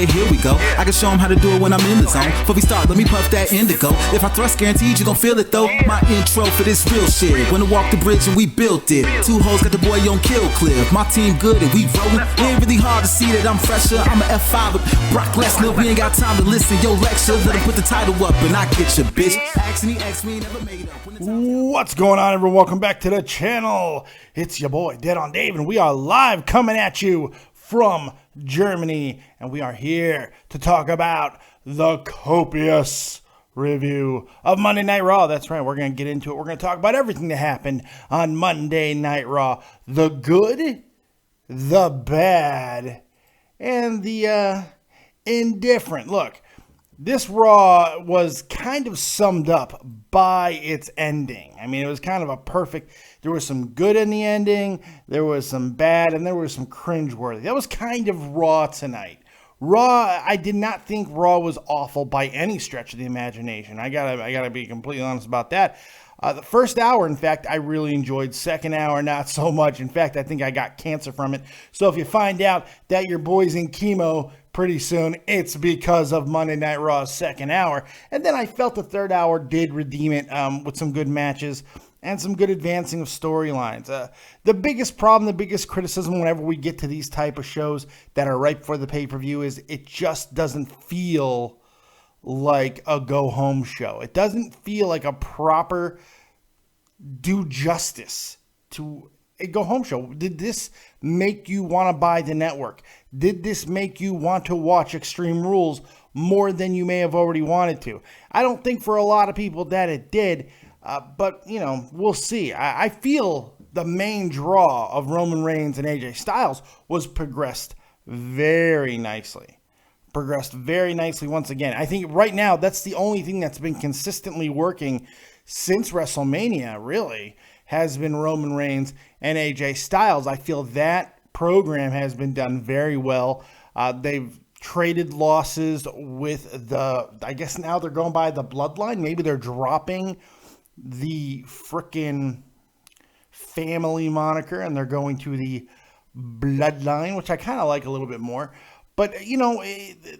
okay, here we go. I can show them how to do it when I'm in the zone. Before we start, let me puff that indigo. If I thrust, guaranteed you gon' feel it though. My intro for this real shit. When I walked the bridge and we built it. Two hoes got the boy on kill clip. My team good and we rollin'. It ain't really hard to see that I'm fresher. I'm a F5 with Brock Lesnar. We ain't got time to listen. Yo, lecture, let him put the title up and I get your bitch. What's going on, everyone? Welcome back to the channel. It's your boy, Dead on Dave, and we are live coming at you from Germany. And we are here to talk about the copious review of Monday Night Raw. That's right, we're going to get into it. We're going to talk about everything that happened on Monday Night Raw. The good, the bad, and the indifferent. Look, this Raw was kind of summed up by its ending. I mean, it was kind of a perfect, there was some good in the ending, there was some bad, and there was some cringeworthy. That was kind of Raw tonight. Raw, I did not think Raw was awful by any stretch of the imagination. I gotta be completely honest about that. The first hour, in fact, I really enjoyed. Second hour, not so much. In fact, I think I got cancer from it. So if you find out that your boy's in chemo pretty soon, it's because of Monday Night Raw's second hour. And then I felt the third hour did redeem it with some good matches and some good advancing of storylines. The biggest problem, the biggest criticism whenever we get to these type of shows that are right before the pay-per-view is it just doesn't feel like a go-home show. It doesn't feel like a proper do justice to a go-home show. Did this make you want to buy the network? Did this make you want to watch Extreme Rules more than you may have already wanted to? I don't think for a lot of people that it did, but, you know, we'll see. I feel the main draw of Roman Reigns and AJ Styles was progressed very nicely. Progressed very nicely once again. I think right now that's the only thing that's been consistently working since WrestleMania, really, has been Roman Reigns and AJ Styles. I feel that program has been done very well. They've traded losses with I guess now they're going by the bloodline. Maybe they're dropping the frickin' family moniker and they're going to the bloodline, which I kind of like a little bit more. But, you know,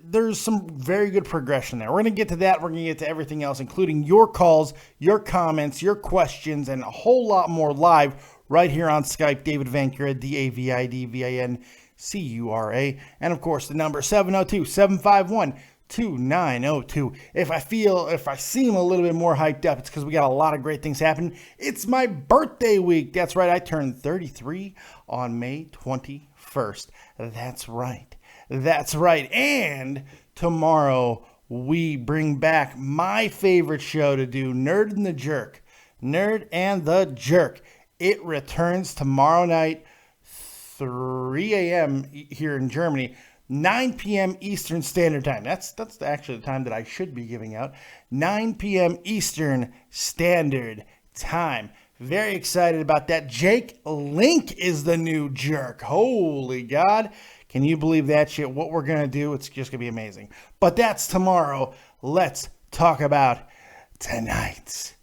there's some very good progression there. We're going to get to that. We're going to get to everything else, including your calls, your comments, your questions, and a whole lot more live right here on Skype. David Vancura, DAVIDVANCURA. And, of course, the number 702-751-2902. If I seem a little bit more hyped up, it's because we got a lot of great things happening. It's my birthday week. That's right. I turned 33 on May 21st. That's right. That's right. And tomorrow we bring back my favorite show to do, Nerd and the Jerk. Nerd and the Jerk. It returns tomorrow night, 3 a.m. here in Germany, 9 p.m. Eastern Standard Time. That's actually the time that I should be giving out. 9 p.m. Eastern Standard Time. Very excited about that. Jake Link is the new Jerk. Holy God. Can you believe that shit? What we're going to do, it's just going to be amazing. But that's tomorrow. Let's talk about tonight.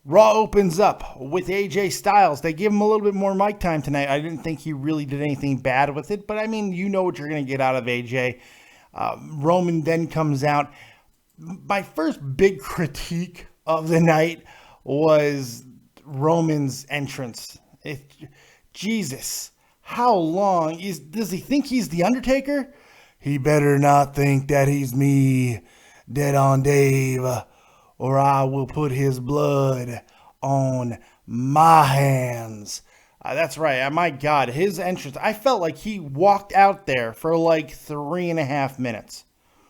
Raw opens up with AJ Styles. They give him a little bit more mic time tonight. I didn't think he really did anything bad with it. But, I mean, you know what you're going to get out of AJ. Roman then comes out. My first big critique of the night was Roman's entrance. Jesus. How long does he think he's the Undertaker? He better not think that he's me, Dead on Dave, or I will put his blood on my hands. That's right. My God, his entrance. I felt like he walked out there for like 3.5 minutes.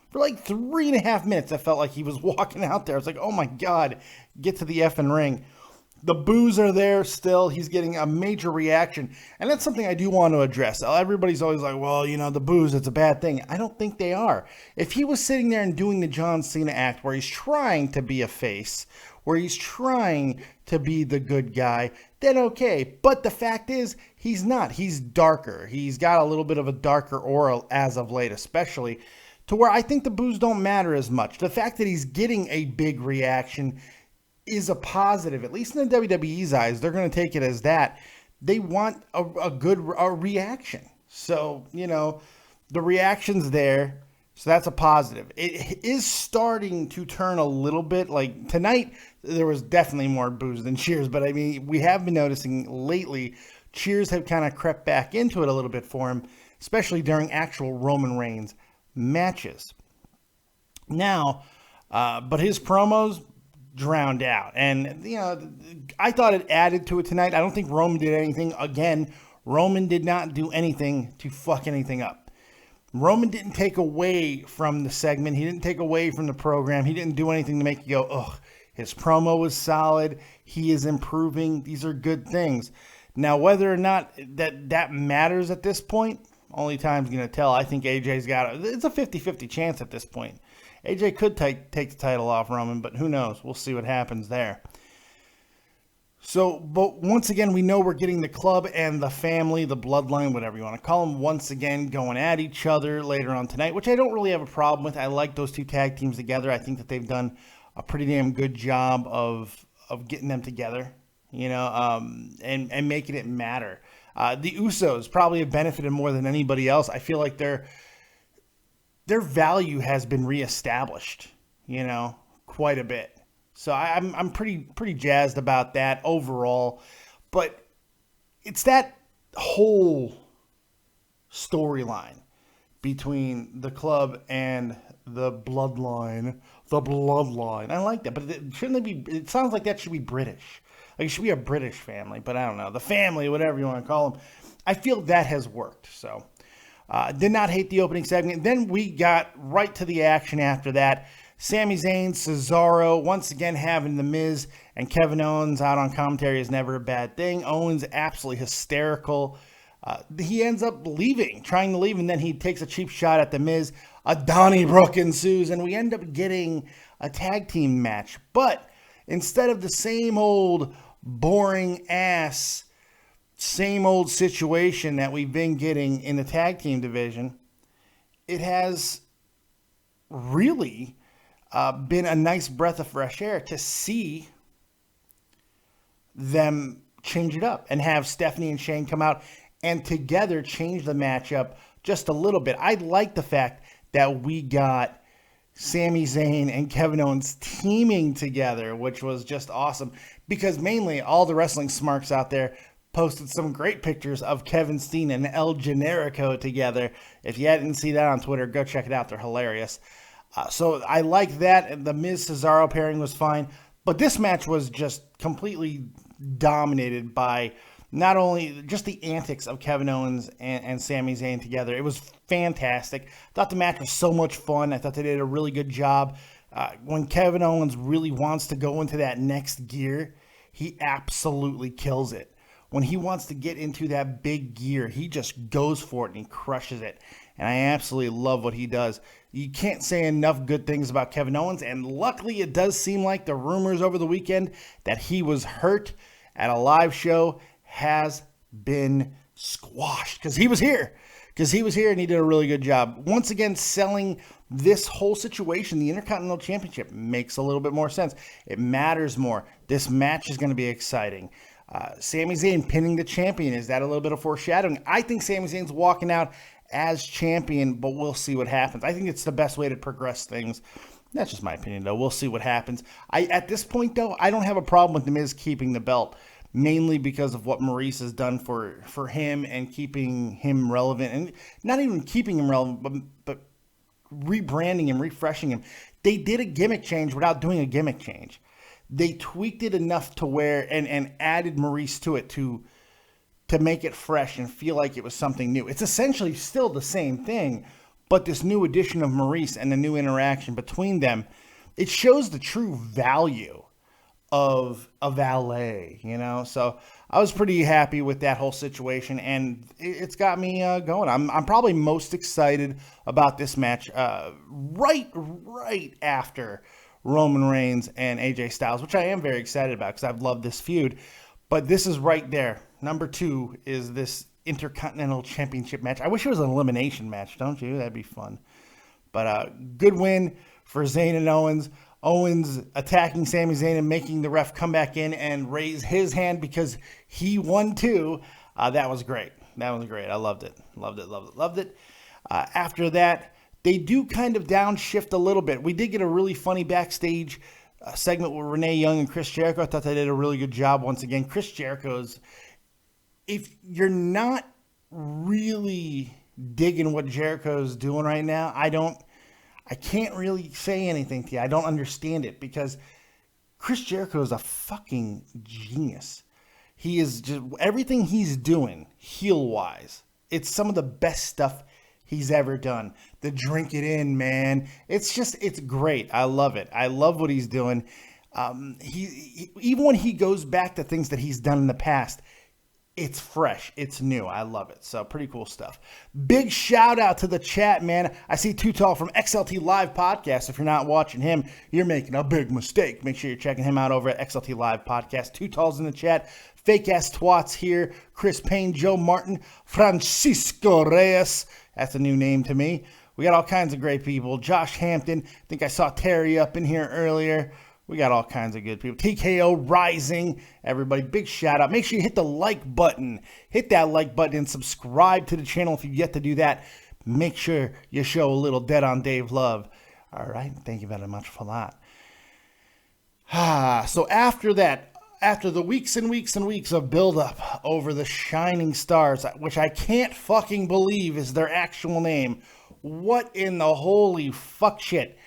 For like 3.5 minutes, I felt like he was walking out there. I was like, oh my God, get to the effing ring. The boos are there still. He's getting a major reaction. And that's something I do want to address. Everybody's always like, well, you know, the boos, it's a bad thing. I don't think they are. If he was sitting there and doing the John Cena act where he's trying to be a face, where he's trying to be the good guy, then okay. But the fact is, he's not. He's darker. He's got a little bit of a darker aura as of late, especially, to where I think the boos don't matter as much. The fact that he's getting a big reaction is a positive, at least in the WWE's eyes. They're going to take it as that. They want a good reaction. So, you know, the reaction's there, so that's a positive. It is starting to turn a little bit. Like tonight, there was definitely more boos than cheers, but I mean, we have been noticing lately, cheers have kind of crept back into it a little bit for him, especially during actual Roman Reigns matches. Now, but his promos drowned out, and I thought it added to it tonight. I don't think Roman did anything. Again, Roman did not do anything to fuck anything up. Roman didn't take away from the segment. He didn't take away from the program. He didn't do anything to make you go, ugh. His promo was solid. He is improving. These are good things. Now, whether or not that matters at this point, only time's going to tell. I think AJ's got it. It's a 50-50 chance at this point. AJ could take the title off Roman, but who knows? We'll see what happens there. So, but once again, we know we're getting the club and the family, the bloodline, whatever you want to call them, once again going at each other later on tonight, which I don't really have a problem with. I like those two tag teams together. I think that they've done a pretty damn good job of getting them together, and making it matter. The Usos probably have benefited more than anybody else. I feel like their value has been reestablished, quite a bit. So I'm pretty jazzed about that overall, but it's that whole storyline between the club and the bloodline. The bloodline. I like that, but shouldn't it be? It sounds like that should be British. Like it should be a British family, but I don't know. The family, whatever you want to call them. I feel that has worked. So did not hate the opening segment. Then we got right to the action after that. Sami Zayn, Cesaro, once again having The Miz and Kevin Owens out on commentary is never a bad thing. Owens absolutely hysterical. He ends up trying to leave, and then he takes a cheap shot at The Miz. A Donnybrook ensues, and we end up getting a tag team match. But instead of the same old boring ass, same old situation that we've been getting in the tag team division, it has really been a nice breath of fresh air to see them change it up and have Stephanie and Shane come out and together change the matchup just a little bit. I like the fact that we got Sami Zayn and Kevin Owens teaming together, which was just awesome, because mainly all the wrestling smarks out there posted some great pictures of Kevin Steen and El Generico together. If you didn't see that on Twitter, go check it out. They're hilarious. So I like that. The Miz-Cesaro pairing was fine. But this match was just completely dominated by not only just the antics of Kevin Owens and Sami Zayn together. It was fantastic. I thought the match was so much fun. I thought they did a really good job. When Kevin Owens really wants to go into that next gear, he absolutely kills it. When he wants to get into that big gear, he just goes for it and he crushes it. And I absolutely love what he does. You can't say enough good things about Kevin Owens. And luckily, it does seem like the rumors over the weekend that he was hurt at a live show has been squashed. Because he was here. And he did a really good job. Once again, selling this whole situation, the Intercontinental Championship, makes a little bit more sense. It matters more. This match is going to be exciting. Sami Zayn pinning the champion. Is that a little bit of foreshadowing? I think Sami Zayn's walking out as champion, but we'll see what happens. I think it's the best way to progress things. That's just my opinion, though. We'll see what happens. At this point, though, I don't have a problem with The Miz keeping the belt, mainly because of what Maurice has done for him and keeping him relevant. And not even keeping him relevant, but rebranding him, refreshing him. They did a gimmick change without doing a gimmick change. They tweaked it enough to where, and added Maurice to it to make it fresh and feel like it was something new. It's essentially still the same thing, but this new addition of Maurice and the new interaction between them, it shows the true value of a valet, So I was pretty happy with that whole situation, and it's got me going. I'm probably most excited about this match right after Roman Reigns and AJ Styles, which I am very excited about because I've loved this feud. But this is right there. Number 2 is this Intercontinental Championship match. I wish it was an elimination match, don't you? That'd be fun. But good win for Zayn and Owens. Owens attacking Sami Zayn and making the ref come back in and raise his hand because he won too. That was great. I loved it. Loved it. After that, they do kind of downshift a little bit. We did get a really funny backstage segment with Renee Young and Chris Jericho. I thought they did a really good job once again. Chris Jericho's, if you're not really digging what Jericho's doing right now, I can't really say anything to you. I don't understand it because Chris Jericho is a fucking genius. He is just, everything he's doing heel-wise, it's some of the best stuff he's ever done. The drink it in, man. It's great. I love it. I love what he's doing. He even when he goes back to things that he's done in the past, it's fresh. It's new. I love it. So pretty cool stuff. Big shout out to the chat, man. I see Too Tall from XLT Live Podcast. If you're not watching him, you're making a big mistake. Make sure you're checking him out over at XLT Live Podcast. Too Tall's in the chat. Fake ass twats here. Chris Payne, Joe Martin, Francisco Reyes. That's a new name to me. We got all kinds of great people. Josh Hampton. I think I saw Terry up in here earlier. We got all kinds of good people. TKO Rising. Everybody, big shout out. Make sure you hit the like button. Hit that like button and subscribe to the channel if you've yet to do that. Make sure you show a little Dead on Dave love. All right. Thank you very much for that. So after that, after the weeks and weeks and weeks of build-up over the Shining Stars, which I can't fucking believe is their actual name, what in the holy fuck shit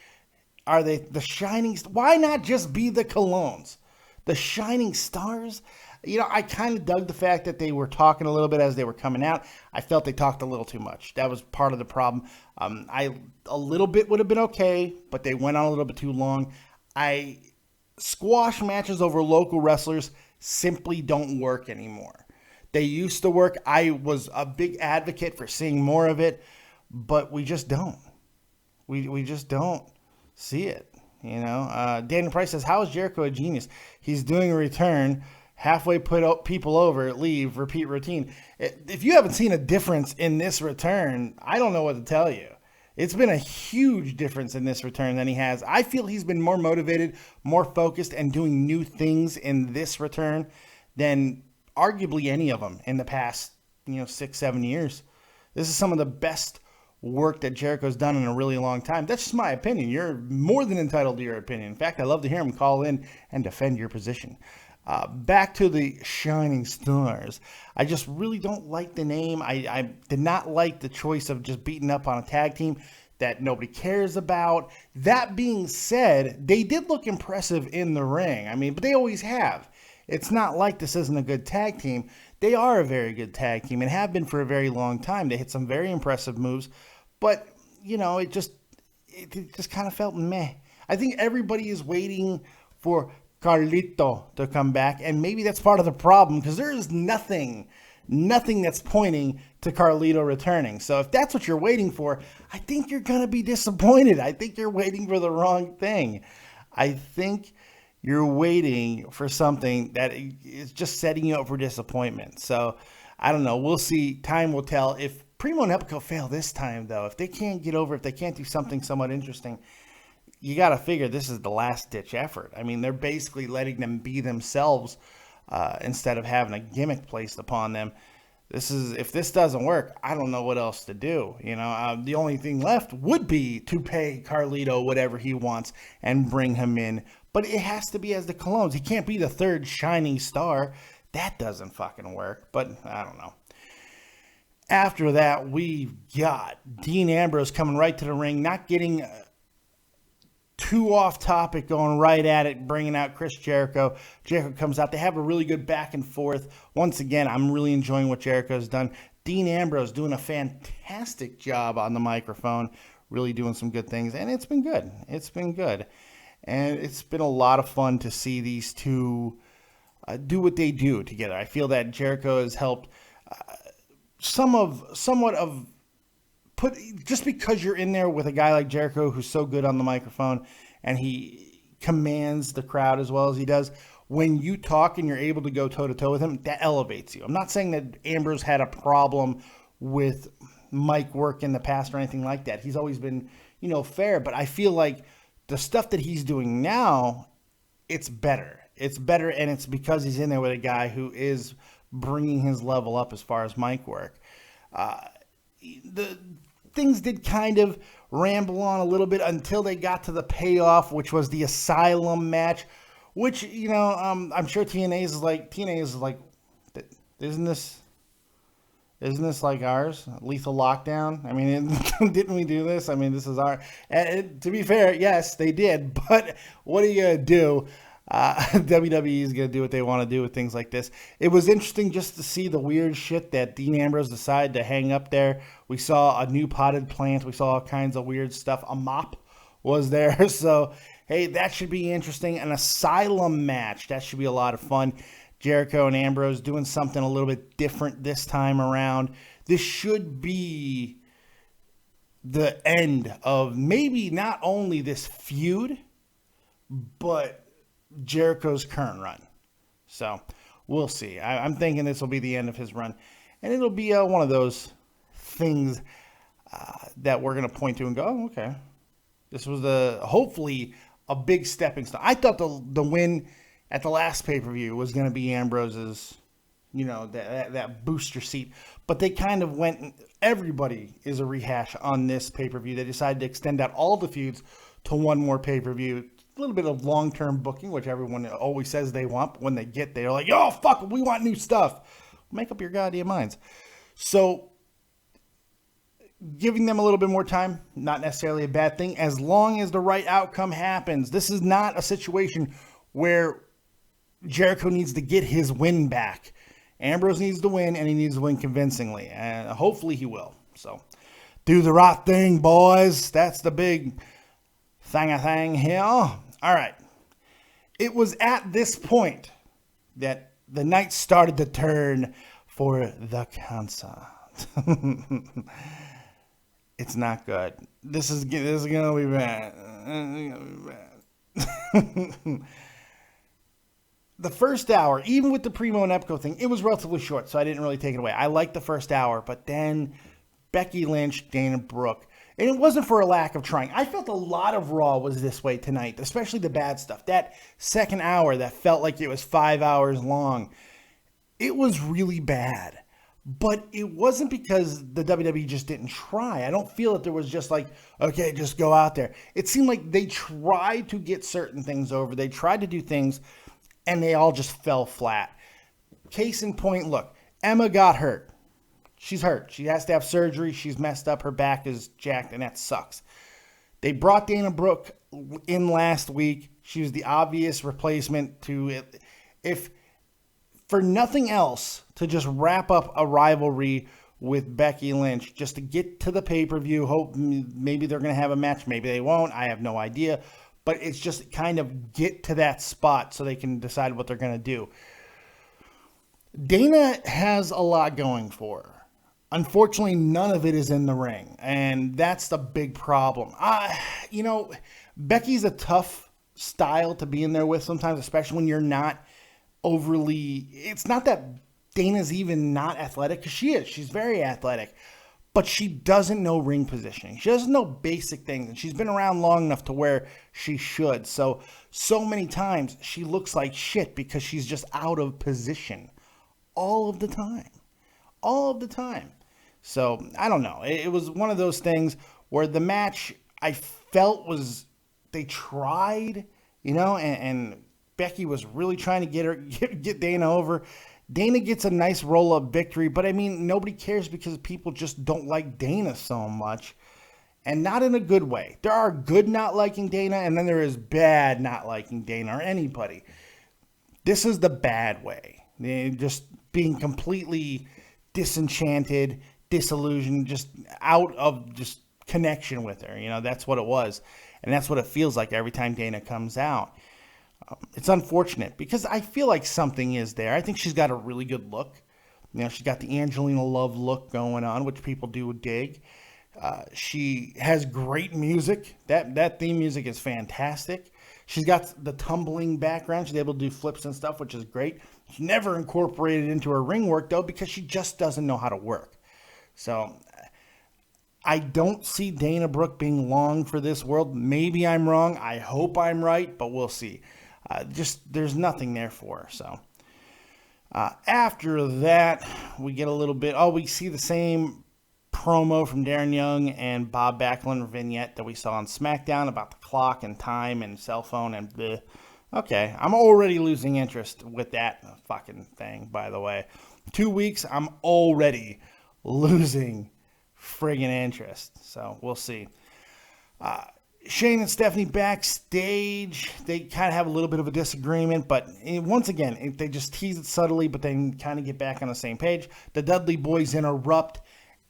are they? The Shining... Why not just be the Colognes? The Shining Stars? You know, I kind of dug the fact that they were talking a little bit as they were coming out. I felt they talked a little too much. That was part of the problem. A little bit would have been okay, but they went on a little bit too long. Squash matches over local wrestlers simply don't work anymore. They used to work. I was a big advocate for seeing more of it, but we just don't. We just don't see it, you know. Daniel Price says, how is Jericho a genius? He's doing a return, halfway put people over, leave, repeat routine. If you haven't seen a difference in this return, I don't know what to tell you. It's been a huge difference in this return than he has. I feel he's been more motivated, more focused, and doing new things in this return than arguably any of them in the past, 6-7 years. This is some of the best work that Jericho's done in a really long time. That's just my opinion. You're more than entitled to your opinion. In fact, I love to hear him call in and defend your position. Back to the Shining Stars. I just really don't like the name. I did not like the choice of just beating up on a tag team that nobody cares about. That being said, they did look impressive in the ring. I mean, but they always have. It's not like this isn't a good tag team. They are a very good tag team and have been for a very long time. They hit some very impressive moves, but, it just kind of felt meh. I think everybody is waiting for Carlito to come back, and maybe that's part of the problem because there is nothing that's pointing to Carlito returning. So if that's what you're waiting for, I think you're going to be disappointed. I think you're waiting for the wrong thing. I think you're waiting for something that is just setting you up for disappointment. So I don't know. We'll see. Time will tell. If Primo and Epico fail this time, though, if they can't get over, if they can't do something somewhat interesting, you got to figure this is the last-ditch effort. I mean, they're basically letting them be themselves instead of having a gimmick placed upon them. If this doesn't work, I don't know what else to do. The only thing left would be to pay Carlito whatever he wants and bring him in. But it has to be as the Colognes. He can't be the third Shining Star. That doesn't fucking work. But I don't know. After that, we got Dean Ambrose coming right to the ring, not getting too off topic, going right at it, bringing out Chris Jericho. Jericho comes out. They have a really good back and forth. Once again, I'm really enjoying what Jericho's done. Dean Ambrose doing a fantastic job on the microphone, really doing some good things, and it's been good. It's been good. And it's been a lot of fun to see these two do what they do together. I feel that Jericho has helped just because you're in there with a guy like Jericho who's so good on the microphone and he commands the crowd as well as he does, when you talk and you're able to go toe-to-toe with him, that elevates you. I'm not saying that Ambrose had a problem with mic work in the past or anything like that. He's always been, fair, but I feel like the stuff that he's doing now, it's better. It's better, and it's because he's in there with a guy who is bringing his level up as far as mic work. things did kind of ramble on a little bit until they got to the payoff, which was the Asylum match, which, I'm sure TNA is like, isn't this like ours? Lethal Lockdown? I mean, didn't we do this? I mean, this is our... And to be fair, yes, they did. But what are you going to do? WWE is going to do what they want to do with things like this. It was interesting just to see the weird shit that Dean Ambrose decided to hang up there. We saw a new potted plant. We saw all kinds of weird stuff. A mop was there. So, hey, that should be interesting. An Asylum match. That should be a lot of fun. Jericho and Ambrose doing something a little bit different this time around. This should be the end of maybe not only this feud, but Jericho's current run. So we'll see. I'm thinking this will be the end of his run. And it'll be one of those things that we're going to point to and go, oh, okay. This was hopefully a big stepping stone. I thought the win at the last pay-per-view was going to be Ambrose's, that booster seat. But they kind of went, everybody is a rehash on this pay-per-view. They decided to extend out all the feuds to one more pay-per-view. A little bit of long-term booking, which everyone always says they want. But when they get there, they're like, oh, fuck, we want new stuff. Make up your goddamn minds. So giving them a little bit more time, not necessarily a bad thing, as long as the right outcome happens. This is not a situation where Jericho needs to get his win back. Ambrose needs to win, and he needs to win convincingly. And hopefully he will. So, do the right thing, boys. That's the big thing here. All right. It was at this point that the night started to turn for the cancer. It's not good. This is going to be bad. The first hour, even with the Primo and Epco thing, it was relatively short, so I didn't really take it away. I liked the first hour, but then Becky Lynch, Dana Brooke, and it wasn't for a lack of trying. I felt a lot of Raw was this way tonight, especially the bad stuff. That second hour that felt like it was 5 hours long, it was really bad. But it wasn't because the WWE just didn't try. I don't feel that there was just like, okay, just go out there. It seemed like they tried to get certain things over. They tried to do things, and they all just fell flat. Case in point, look, Emma got hurt. She's hurt. She has to have surgery. She's messed up. Her back is jacked, and that sucks. They brought Dana Brooke in last week. She was the obvious replacement to it. If for nothing else, to just wrap up a rivalry with Becky Lynch, just to get to the pay-per-view. Hope maybe they're going to have a match. Maybe they won't. I have no idea. But it's just kind of get to that spot so they can decide what they're going to do. Dana has a lot going for her. Unfortunately, none of it is in the ring. And that's the big problem. Becky's a tough style to be in there with sometimes, especially when you're not overly... It's not that Dana's even not athletic, because she is. She's very athletic. But she doesn't know ring positioning. She doesn't know basic things. And she's been around long enough to where she should. So many times she looks like shit because she's just out of position. All of the time. All of the time. So, I don't know. It was one of those things where the match I felt was... They tried, and Becky was really trying to get Dana over. Dana gets a nice roll-up victory, but I mean, nobody cares because people just don't like Dana so much, and not in a good way. There are good not liking Dana, and then there is bad not liking Dana or anybody. This is the bad way. Just being completely disenchanted, disillusioned, just out of just connection with her. That's what it was, and that's what it feels like every time Dana comes out. It's unfortunate because I feel like something is there. I think she's got a really good look. She's got the Angelina Love look going on, which people do dig. She has great music. That theme music is fantastic. She's got the tumbling background. She's able to do flips and stuff, which is great. She's never incorporated into her ring work, though, because she just doesn't know how to work. So I don't see Dana Brooke being long for this world. Maybe I'm wrong. I hope I'm right, but we'll see. There's nothing there for her. So after that, we get a little bit. We see the same promo from Darren Young and Bob Backlund vignette that we saw on SmackDown about the clock and time and cell phone and the... Okay, I'm already losing interest with that fucking thing, by the way. 2 weeks, I'm already losing friggin' interest. So, we'll see. Shane and Stephanie backstage, they kind of have a little bit of a disagreement, but once again, they just tease it subtly, but then kind of get back on the same page. The Dudley boys interrupt,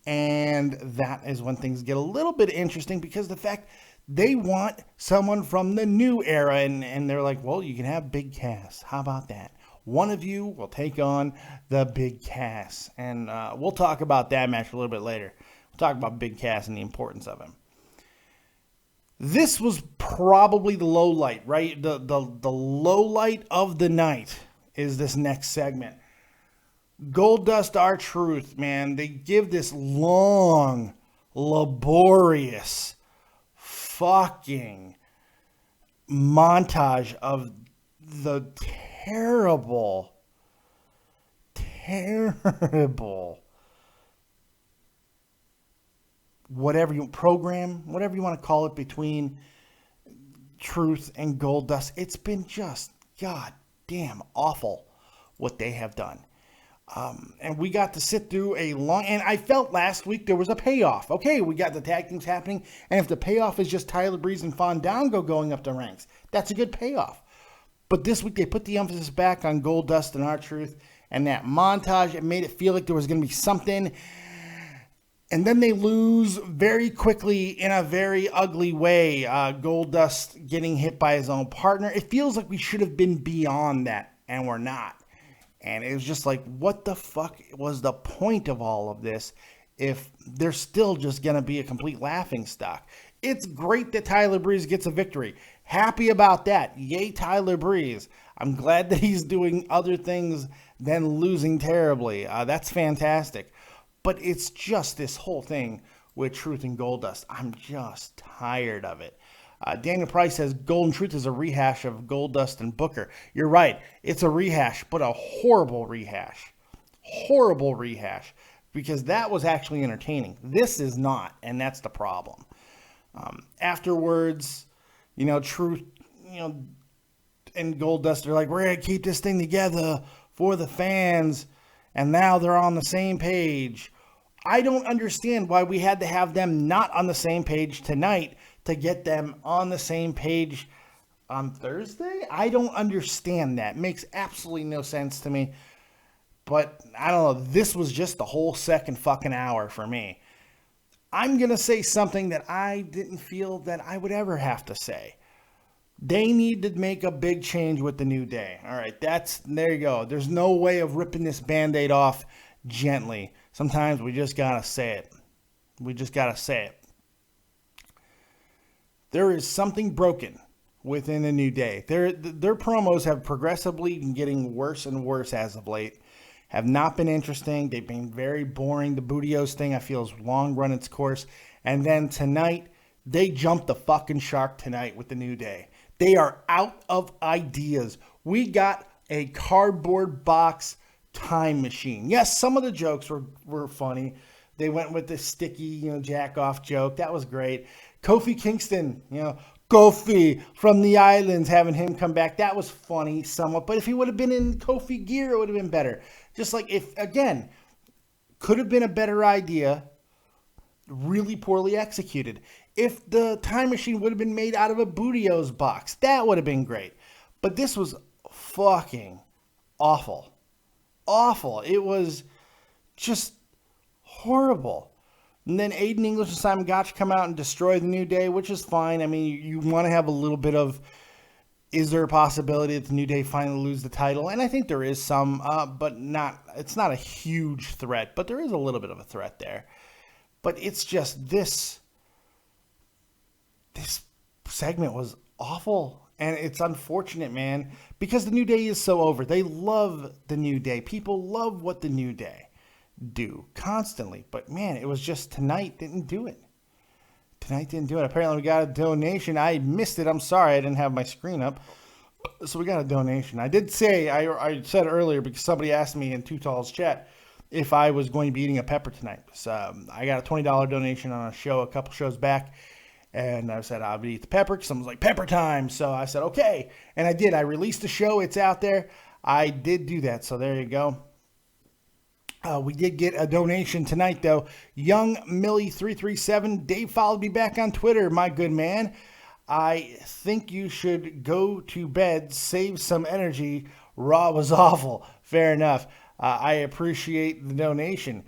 and that is when things get a little bit interesting because the fact they want someone from the new era, and they're like, well, you can have Big Cass. How about that? One of you will take on the Big Cass, and we'll talk about that match a little bit later. We'll talk about Big Cass and the importance of him. This was probably the low light, right? The low light of the night is this next segment. Goldust R-Truth, man, they give this long, laborious, fucking montage of the terrible whatever you want to call it, between Truth and Goldust. It's been just goddamn awful what they have done. And we got to sit through and I felt last week there was a payoff. Okay, we got the tag teams happening, and if the payoff is just Tyler Breeze and Fandango going up the ranks, that's a good payoff. But this week they put the emphasis back on Goldust and R-Truth, and that montage, it made it feel like there was going to be something. And then they lose very quickly in a very ugly way. Goldust getting hit by his own partner. It feels like we should have been beyond that, and we're not. And it was just like, what the fuck was the point of all of this if they're still just going to be a complete laughingstock? It's great that Tyler Breeze gets a victory. Happy about that. Yay, Tyler Breeze. I'm glad that he's doing other things than losing terribly. That's fantastic. But it's just this whole thing with Truth and Goldust. I'm just tired of it. Daniel Price says Golden Truth is a rehash of Goldust and Booker. You're right. It's a rehash, but a horrible rehash. Horrible rehash. Because that was actually entertaining. This is not, and that's the problem. Afterwards, Truth, and Goldust are like, we're going to keep this thing together for the fans. And now they're on the same page. I don't understand why we had to have them not on the same page tonight to get them on the same page on Thursday. I don't understand that. It makes absolutely no sense to me. But I don't know. This was just the whole second fucking hour for me. I'm going to say something that I didn't feel that I would ever have to say. They need to make a big change with the New Day. All right, there you go. There's no way of ripping this Band-Aid off gently. Sometimes we just got to say it. There is something broken within the New Day. Their promos have progressively been getting worse and worse as of late. Have not been interesting. They've been very boring. The Bootios thing, I feel, has long run its course. And then tonight, they jumped the fucking shark tonight with the New Day. They are out of ideas. We got a cardboard box time machine. Yes, some of the jokes were funny. They went with the sticky, jack off joke. That was great. Kofi Kingston, Kofi from the islands, having him come back. That was funny somewhat. But if he would have been in Kofi gear, it would have been better. Just like could have been a better idea, really poorly executed. If the time machine would have been made out of a Bootios box, that would have been great. But this was fucking awful. Awful. It was just horrible. And then Aiden English and Simon Gotch come out and destroy the New Day, which is fine. I mean, you want to have a little bit of, is there a possibility that the New Day finally lose the title? And I think there is some, but it's not a huge threat, but there is a little bit of a threat there. But it's just this segment was awful, and it's unfortunate, man, because the New Day is so over. They love the New Day. People love what the New Day do constantly. But, man, it was just tonight didn't do it. Apparently we got a donation. I missed it. I'm sorry. I didn't have my screen up. So we got a donation. I did say, I said earlier, because somebody asked me in Too Tall's chat, if I was going to be eating a pepper tonight. So I got a $20 donation on a show a couple shows back, and I said I would eat the pepper because someone was like, pepper time. So I said, okay. And I did. I released the show. It's out there. I did do that. So there you go. We did get a donation tonight, though. Young Millie 337. Dave followed me back on Twitter, my good man. I think you should go to bed, save some energy. Raw was awful. Fair enough. I appreciate the donation.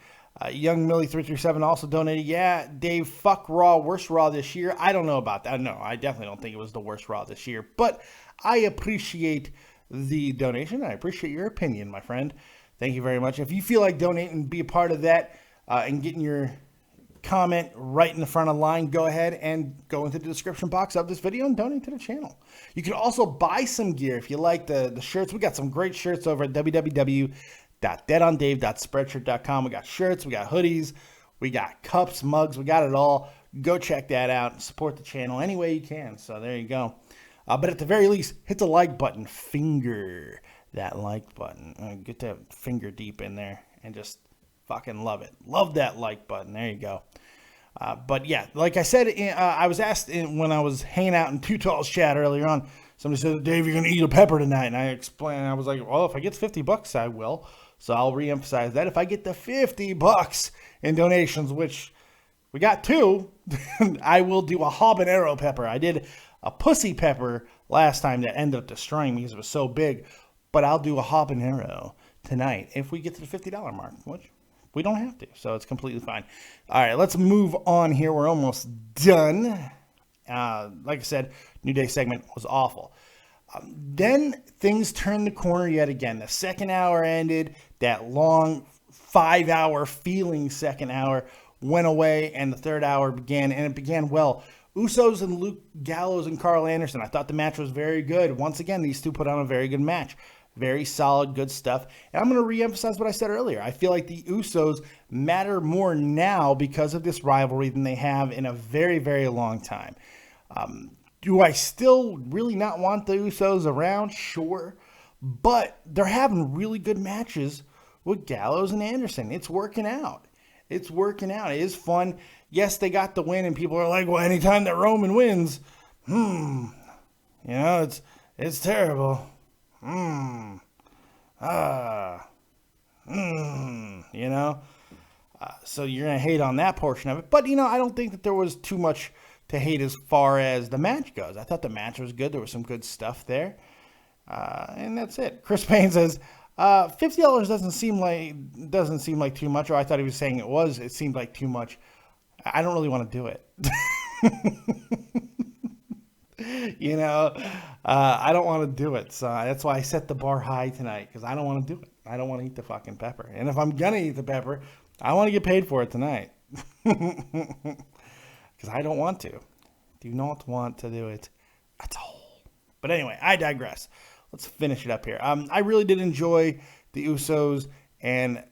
Young Millie 337 also donated. Yeah, Dave, fuck Raw. Worst Raw this year. I don't know about that. No, I definitely don't think it was the worst Raw this year. But I appreciate the donation. I appreciate your opinion, my friend. Thank you very much. If you feel like donating and be a part of that and getting your comment right in the front of the line, go ahead and go into the description box of this video and donate to the channel. You can also buy some gear if you like the shirts. We got some great shirts over at www.deadondave.spreadshirt.com. We got shirts, we got hoodies, we got cups, mugs, we got it all. Go check that out and support the channel any way you can. So there you go. But at the very least, hit the like button. Finger that like button. Get that finger deep in there and just fucking love it. Love that like button. There you go. But yeah, like I said, I was asked when I was hanging out in Too Tall's chat earlier on, somebody said, Dave, you're going to eat a pepper tonight. And I explained, I was like, well, if I get $50, I will. So I'll reemphasize that. If I get the $50 in donations, which we got 2, I will do a habanero pepper. I did a pussy pepper last time that ended up destroying me because it was so big. But I'll do a habanero tonight if we get to the $50 mark, which we don't have to. So it's completely fine. All right, let's move on here. We're almost done. Like I said, New Day segment was awful. Then things turned the corner yet again. The second hour ended. That long 5-hour feeling second hour went away, and the third hour began, and it began well. Usos and Luke Gallows and Carl Anderson. I thought the match was very good. Once again, these two put on a very good match. Very solid, good stuff. And I'm going to reemphasize what I said earlier. I feel like the Usos matter more now because of this rivalry than they have in a very, very long time. Do I still really not want the Usos around? Sure. But they're having really good matches with Gallows and Anderson. It's working out. It's working out. It is fun. Yes, they got the win, and people are like, well, anytime that Roman wins, it's terrible. So you're going to hate on that portion of it. But, I don't think that there was too much to hate as far as the match goes. I thought the match was good. There was some good stuff there. And that's it. Chris Payne says, $50 doesn't seem like too much. Or I thought he was saying it seemed like too much. I don't really want to do it. I don't want to do it. So that's why I set the bar high tonight, because I don't want to do it. I don't want to eat the fucking pepper. And if I'm going to eat the pepper, I want to get paid for it tonight. Because I don't want to. Do not want to do it at all. But anyway, I digress. Let's finish it up here. I really did enjoy the Usos and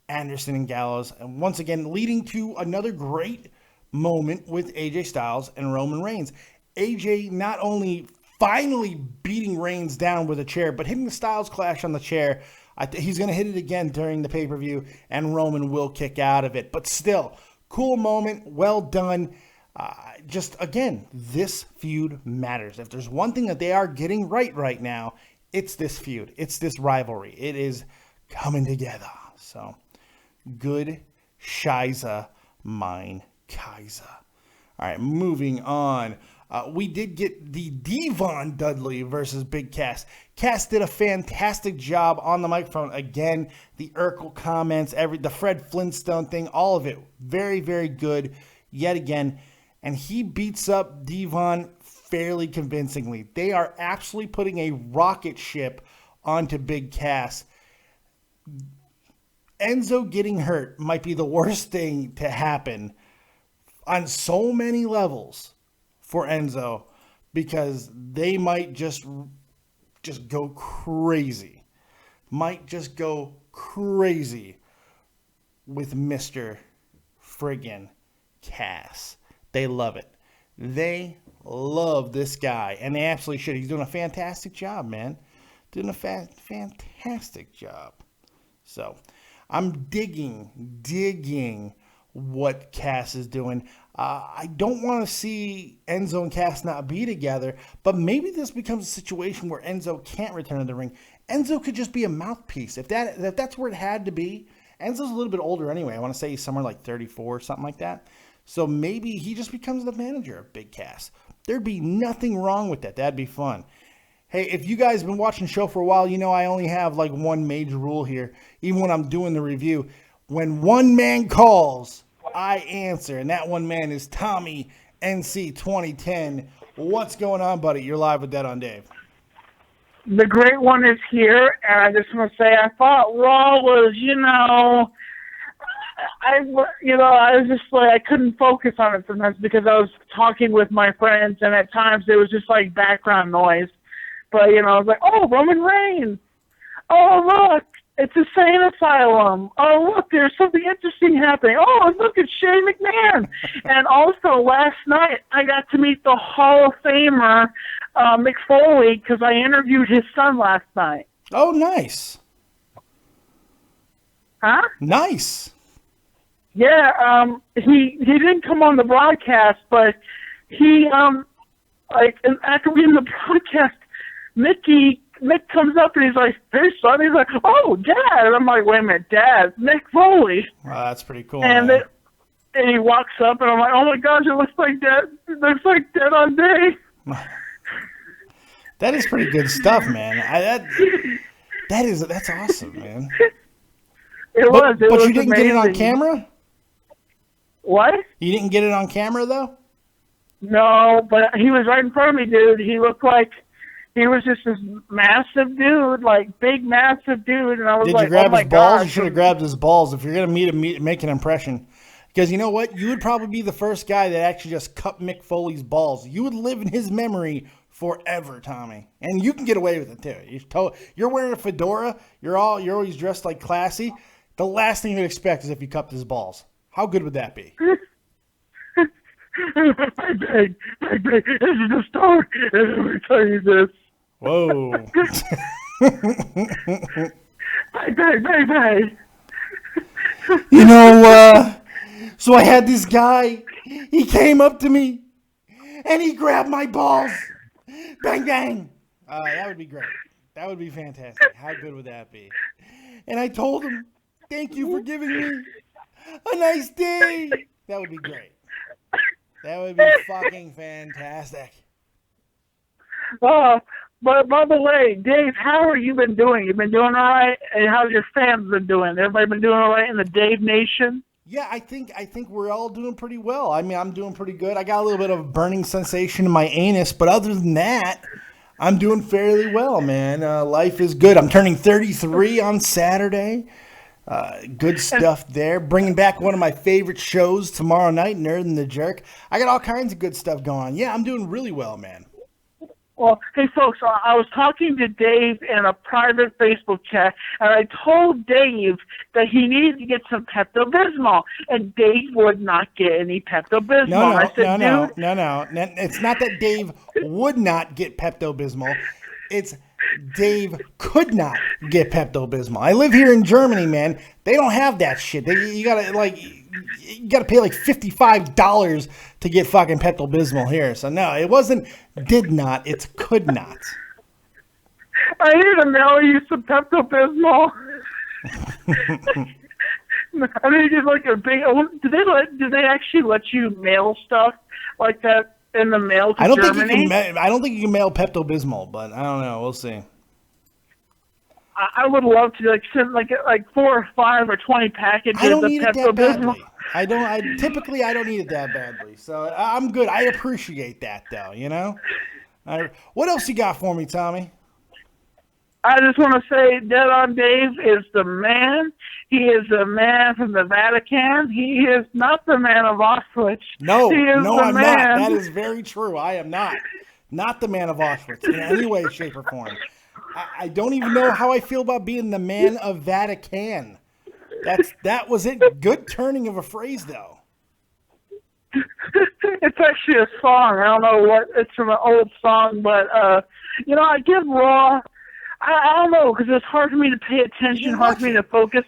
Anderson and Gallows. And once again, leading to another great moment with AJ Styles and Roman Reigns. AJ not only finally beating Reigns down with a chair, but hitting the Styles Clash on the chair. He's going to hit it again during the pay-per-view, and Roman will kick out of it. But still, cool moment, well done. Just, again, this feud matters. If there's one thing that they are getting right now, it's this feud. It's this rivalry. It is coming together. So, good Shiza, mein Kaiser. All right, moving on. We did get the Devon Dudley versus Big Cass. Cass did a fantastic job on the microphone. Again, the Urkel comments, the Fred Flintstone thing, all of it. Very, very good yet again. And he beats up Devon fairly convincingly. They are absolutely putting a rocket ship onto Big Cass. Enzo getting hurt might be the worst thing to happen on so many levels for Enzo, because they might just go crazy. Might just go crazy with Mr. friggin' Cass. They love it. They love this guy, and they absolutely should. He's doing a fantastic job, man. Doing a fantastic job. So, I'm digging what Cass is doing. I don't want to see Enzo and Cass not be together, but maybe this becomes a situation where Enzo can't return to the ring. Enzo could just be a mouthpiece. If that's where it had to be. Enzo's a little bit older anyway. I want to say he's somewhere like 34 or something like that. So maybe he just becomes the manager of Big Cass. There'd be nothing wrong with that. That'd be fun. Hey, if you guys have been watching the show for a while, you know I only have like one major rule here. Even when I'm doing the review, when one man calls, I answer. And that one man is Tommy NC 2010. What's going on, buddy? You're live with Dead on Dave. The great one is here, and I just want to say I thought Raw was, I was just like, I couldn't focus on it sometimes because I was talking with my friends, and at times it was just like background noise. But, I was like, oh, Roman Reigns. Oh, look, it's a sane asylum. Oh, look, there's something interesting happening. Oh, look, it's Shane McMahon. And also, last night, I got to meet the Hall of Famer, Mick Foley, because I interviewed his son last night. Oh, nice. Huh? Nice. Yeah, he didn't come on the broadcast, but he, and after we in the broadcast, Mick comes up and he's like, hey, son. He's like, oh, Dad. And I'm like, wait a minute, Dad, Mick Foley. Wow, that's pretty cool. And he walks up, and I'm like, oh, my gosh, it looks like Dead on Dave. That is pretty good stuff, man. That's awesome, man. But you didn't amazing. get it on camera? What? You didn't get it on camera, though? No, but he was right in front of me, dude. He looked like he was just this massive dude, like big, massive dude. And I was Did like, you grab oh my his balls? gosh. You should have grabbed his balls if you're going to make an impression. Because you know what? You would probably be the first guy that actually just cut Mick Foley's balls. You would live in his memory forever, Tommy. And you can get away with it, too. You're wearing a fedora. You're always dressed like classy. The last thing you'd expect is if you cupped his balls. How good would that be? I beg, this is a story. Let me tell you this. Whoa. I beg. So I had this guy. He came up to me, and he grabbed my balls. Bang, bang. That would be great. That would be fantastic. How good would that be? And I told him, thank you for giving me a nice day. That would be great. That would be fucking fantastic. But by the way, Dave, how have you been doing? You been doing all right? And how's your fans been doing? Everybody been doing all right in the Dave Nation? Yeah, I think we're all doing pretty well. I mean, I'm doing pretty good. I got a little bit of a burning sensation in my anus, but other than that, I'm doing fairly well, man. Life is good. I'm turning 33 on Saturday. Good stuff there. Bringing back one of my favorite shows tomorrow night, Nerd and the Jerk. I got all kinds of good stuff going on. Yeah, I'm doing really well, man. Well, hey, folks, I was talking to Dave in a private Facebook chat, and I told Dave that he needed to get some Pepto-Bismol, and Dave would not get any Pepto-Bismol. No. It's not that Dave would not get Pepto-Bismol. It's Dave could not get Pepto-Bismol. I live here in Germany, man. They don't have that shit. You gotta pay like $55 to get fucking Pepto-Bismol here. So no, it wasn't did not. It's could not. I need to mail you some Pepto-Bismol. I mean, just like a big. Do they actually let you mail stuff like that in the mail to Germany? I don't think you can mail Pepto-Bismol, but I don't know. We'll see. I would love to send like 4 or 5 or 20 packages I don't of need it that Pepto-Bismol. badly. I don't need it that badly. So I'm good. I appreciate that though, What else you got for me, Tommy? I just want to say Dead on Dave is the man. He is the man from the Vatican. He is not the man of Auschwitz. No, I'm man. not. That is very true. I am not the man of Auschwitz in any way, shape, or form. I don't even know how I feel about being the man of Vatican. That was it. Good turning of a phrase, though. It's actually a song. I don't know what. It's from an old song, but I give Raw. I don't know because it's hard for me to pay attention, hard for me to focus.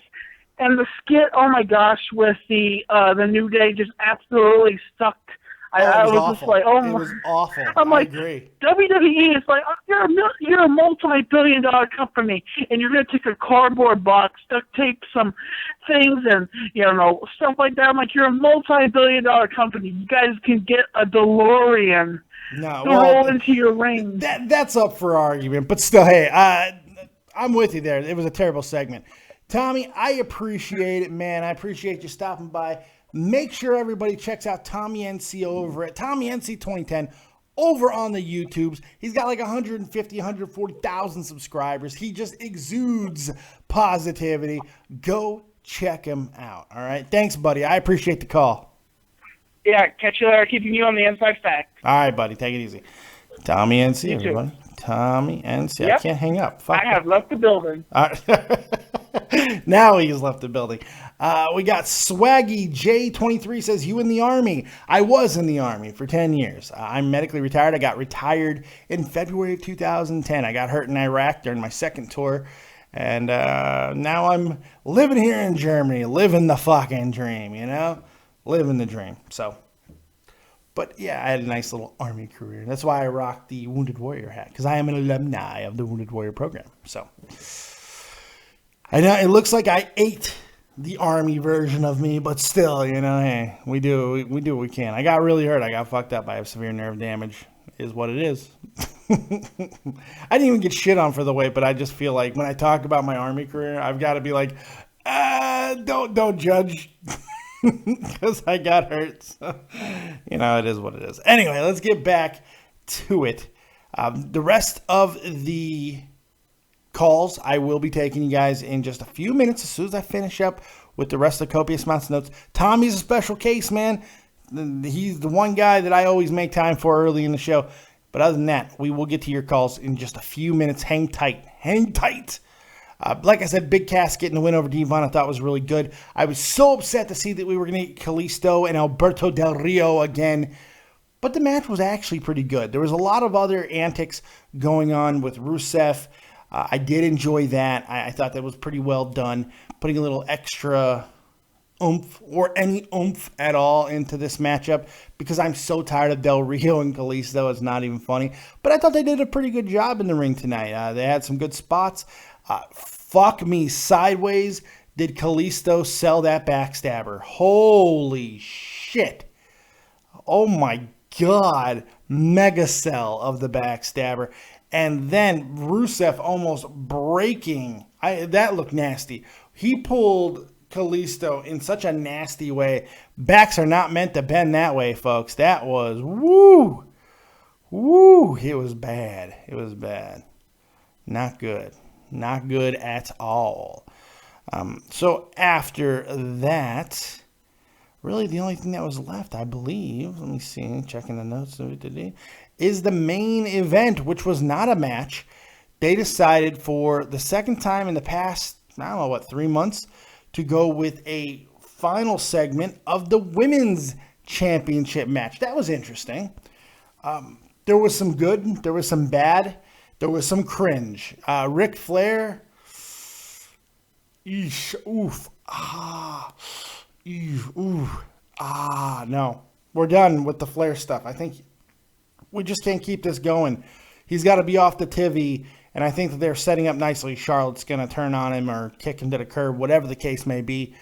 And the skit, oh my gosh, with the New Day just absolutely sucked. I was awful. just like, oh my. It was awful. I agree. WWE is like, you're a multi-billion-dollar company, and you're going to take a cardboard box, duct tape some things, and stuff like that. I'm like, you're a multi-billion-dollar company. You guys can get a DeLorean to roll into your ring. That's up for argument, but still, hey, I'm with you there. It was a terrible segment. Tommy, I appreciate it, man. I appreciate you stopping by. Make sure everybody checks out Tommy NC over at Tommy NC 2010 over on the YouTubes. He's got like 150, 140,000 subscribers. He just exudes positivity. Go check him out. All right. Thanks, buddy. I appreciate the call. Yeah, catch you later. Keeping you on the inside fact. All right, buddy. Take it easy. Tommy NC, everybody. Tommy NC. Yep. I can't hang up. Fuck. I have left the building. All right. Now he's left the building. We got Swaggy J23 says, you in the Army? I was in the Army for 10 years. I'm medically retired. I got retired in February of 2010. I got hurt in Iraq during my second tour. And now I'm living here in Germany, living the fucking dream, living the dream. So, but yeah, I had a nice little Army career. That's why I rock the Wounded Warrior hat, because I am an alumni of the Wounded Warrior program. So, I know it looks like I ate the Army version of me, but still, hey, we do what we can. I got really hurt. I got fucked up. I have severe nerve damage, is what it is. I didn't even get shit on for the weight, but I just feel like when I talk about my Army career, I've got to be like, don't judge, because I got hurt. So, it is what it is. Anyway, let's get back to it. The rest of the calls I will be taking you guys in just a few minutes as soon as I finish up with the rest of the copious amounts of notes. Tommy's a special case, man. He's the one guy that I always make time for early in the show. But other than that, we will get to your calls in just a few minutes. Hang tight. Like I said, Big Cass getting the win over Devon I thought was really good. I was so upset to see that we were going to get Kalisto and Alberto Del Rio again. But the match was actually pretty good. There was a lot of other antics going on with Rusev. I did enjoy that. I thought that was pretty well done. Putting a little extra oomph or any oomph at all into this matchup, because I'm so tired of Del Rio and Kalisto. It's not even funny. But I thought they did a pretty good job in the ring tonight. They had some good spots. Fuck me sideways. Did Kalisto sell that backstabber? Holy shit. Oh my God. Mega sell of the backstabber. And then Rusev almost breaking. That looked nasty. He pulled Kalisto in such a nasty way. Backs are not meant to bend that way, folks. That was, woo. It was bad. Not good. Not good at all. So after that, really the only thing that was left, I believe, let me see, checking the notes of it today, is the main event, which was not a match. They decided for the second time in the past, 3 months, to go with a final segment of the Women's Championship match. That was interesting. There was some good, there was some bad, there was some cringe. Ric Flair, no. We're done with the Flair stuff. I think we just can't keep this going. He's got to be off the TV, and I think that they're setting up nicely. Charlotte's going to turn on him or kick him to the curb, whatever the case may be.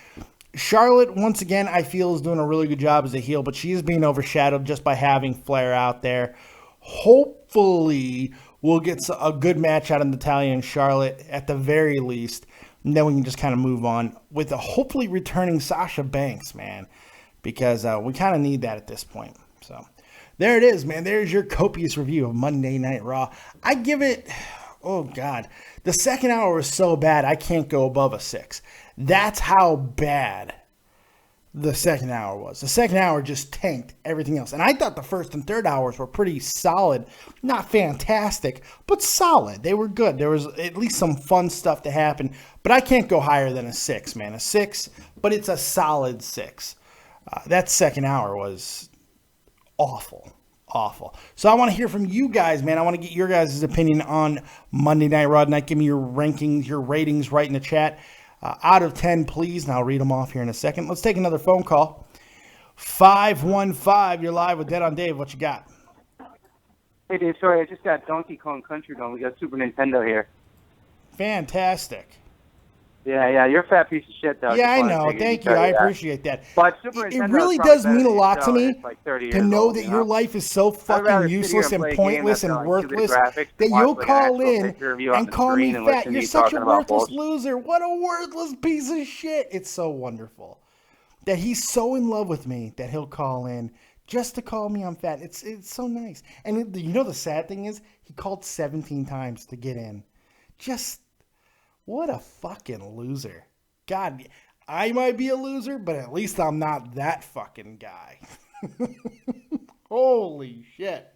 Charlotte, once again, I feel is doing a really good job as a heel, but she is being overshadowed just by having Flair out there. Hopefully, we'll get a good match out of Natalya and Charlotte at the very least, and then we can just kind of move on with a hopefully returning Sasha Banks, man, because we kind of need that at this point. So there it is, man. There's your copious review of Monday Night Raw. I give it, oh God, the second hour was so bad I can't go above a 6. That's how bad the second hour was. The second hour just tanked everything else. And I thought the first and third hours were pretty solid. Not fantastic, but solid. They were good. There was at least some fun stuff to happen. But I can't go higher than a 6, man. A 6, but it's a solid 6. That second hour was awful. So I want to hear from you guys, man. I want to get your guys' opinion on Monday Night Raw tonight. Give me your rankings, your ratings right in the chat. out of 10, please. And I'll read them off here in a second. Let's take another phone call. 515, you're live with Dead on Dave. What you got? Hey, Dave, sorry, I just got Donkey Kong Country Dome. We got Super Nintendo here. Fantastic. Yeah, you're a fat piece of shit, though. Yeah, I know. Thank you. I appreciate that. But Super It Nintendo really is does probably mean a better lot to than me it's like 30 to years know old, that you your know? life is so fucking useless and pointless and worthless that you'll call in and call me fat. You're such a worthless loser. What a worthless piece of shit. It's so wonderful that he's so in love with me that he'll call in just to call me I'm fat. It's so nice. And you know the sad thing is he called 17 times to get in. Just what a fucking loser. God, I might be a loser, but at least I'm not that fucking guy. Holy shit.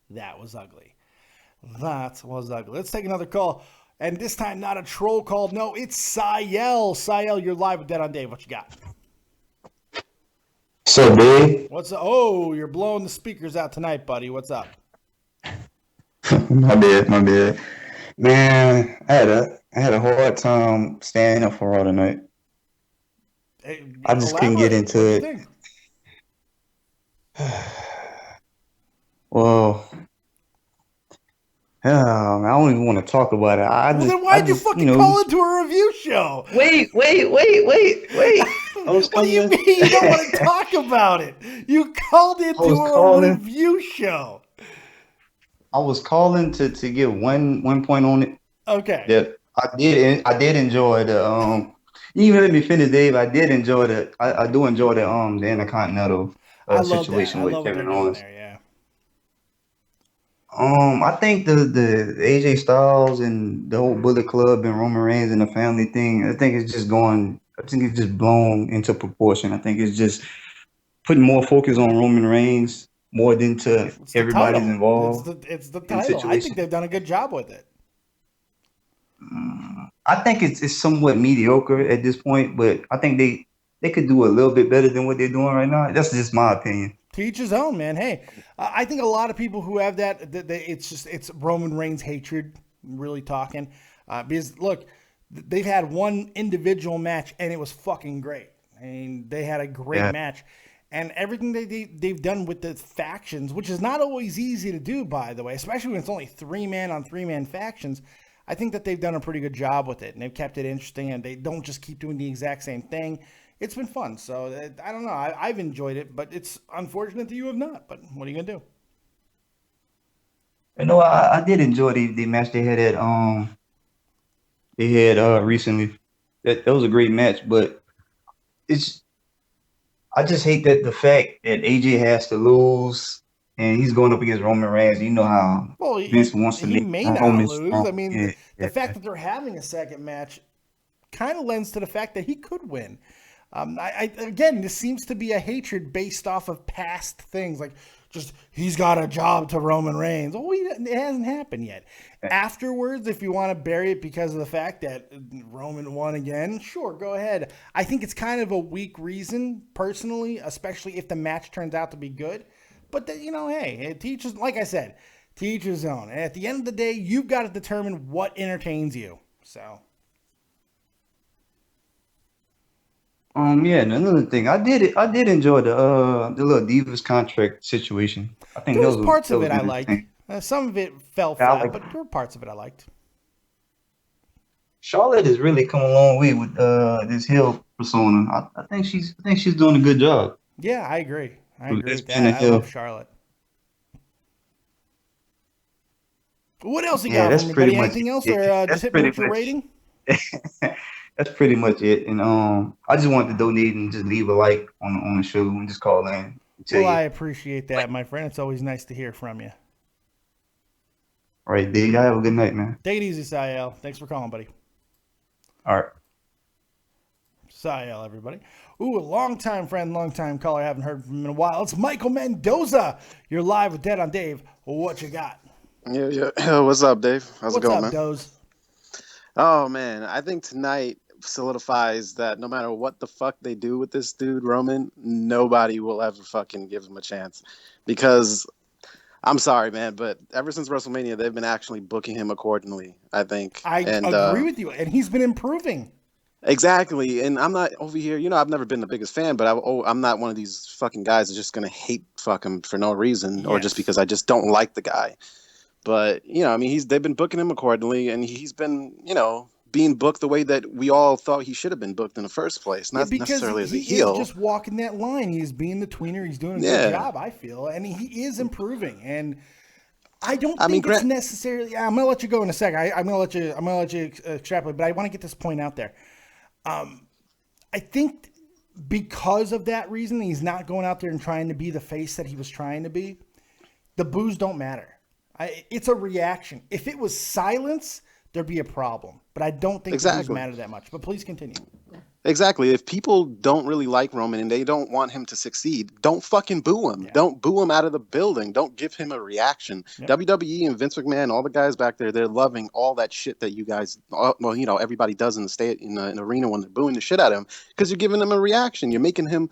That was ugly. That was ugly. Let's take another call. And this time, not a troll call. No, it's Sayel. Sayel, you're live with Dead on Dave. What you got? So, Dave? What's up? Oh, you're blowing the speakers out tonight, buddy. What's up? My bad. Man, I had a hard time staying up for all tonight. Hey, I just couldn't get into it. Think? Well, I don't even want to talk about it. Then why'd you fucking call into a review show? Wait. What do you mean you don't want to talk about it? You called into a review show. I was calling to get one point on it. Okay. Yeah, I did enjoy the You even let me finish, Dave. I did enjoy the. I do enjoy the Intercontinental situation with Kevin Owens. There, yeah. I think the AJ Styles and the whole Bullet Club and Roman Reigns and the family thing. I think it's just blown into proportion. I think it's just putting more focus on Roman Reigns more than to everybody's involved. It's the title. I think they've done a good job with it. I think it's somewhat mediocre at this point, but I think they could do a little bit better than what they're doing right now. That's just my opinion. To each his own, man. Hey, I think a lot of people who have that it's Roman Reigns hatred really talking. Because look, they've had one individual match and it was fucking great. I mean, they had a great match. And everything they've done with the factions, which is not always easy to do, by the way, especially when it's only 3-man on 3-man factions, I think that they've done a pretty good job with it. And they've kept it interesting, and they don't just keep doing the exact same thing. It's been fun. So, I don't know. I've enjoyed it, but it's unfortunate that you have not. But what are you going to do? You know, I did enjoy the match they had recently. That was a great match, but I just hate that the fact that AJ has to lose and he's going up against Roman Reigns. You know how Vince wants to make Roman strong. I mean, the fact that they're having a second match kind of lends to the fact that he could win. Again, this seems to be a hatred based off of past things, like just he's got a job to Roman Reigns. Oh, it hasn't happened yet. Afterwards, if you want to bury it because of the fact that Roman won again, sure, go ahead. I think it's kind of a weak reason, personally, especially if the match turns out to be good. But, hey, it teaches, like I said, teach his own. And at the end of the day, you've got to determine what entertains you. So. Yeah, and another thing, I did enjoy the little Divas contract situation. I think there was parts of it I liked. Some of it fell flat, but there were parts of it I liked. Charlotte has really come a long way with this heel persona. I think she's doing a good job. Yeah, I agree. I agree with that. I love Charlotte. What else you got from me? Anything else, or just hit me with your rating? That's pretty much it. And I just wanted to donate and just leave a like on the show and just call in. Well, I appreciate that, my friend. It's always nice to hear from you. All right, Dave. Have a good night, man. Take it easy, Sayel. Thanks for calling, buddy. All right. Sayel, everybody. Ooh, a long-time friend, long-time caller. I haven't heard from him in a while. It's Michael Mendoza. You're live with Dead on Dave. What you got? Yeah. What's up, Dave? How's it going, man? Doze? Oh, man. I think tonight solidifies that no matter what the fuck they do with this dude, Roman, nobody will ever fucking give him a chance. Because I'm sorry, man, but ever since WrestleMania, they've been actually booking him accordingly, I think. I agree with you, and he's been improving. Exactly, and I'm not over here. I've never been the biggest fan, but I'm not one of these fucking guys that's just gonna hate fuck him for no reason, or just because I just don't like the guy. But I mean, they've been booking him accordingly, and he's been being booked the way that we all thought he should have been booked in the first place, not necessarily as a heel. He's just walking that line. He's being the tweener. He's doing a good job, I feel, and he is improving. And I don't think it's necessarily. I'm gonna let you go in a second. I'm gonna let you extrapolate, but I want to get this point out there. I think because of that reason, he's not going out there and trying to be the face that he was trying to be. The boos don't matter. It's a reaction. If it was silence, there'd be a problem. But I don't think the boos matter that much. But please continue. Exactly. If people don't really like Roman and they don't want him to succeed, don't fucking boo him. Yeah. Don't boo him out of the building. Don't give him a reaction. Yep. WWE and Vince McMahon, all the guys back there, they're loving all that shit that you guys, everybody does in the arena when they're booing the shit out of him, because you're giving him a reaction. You're making him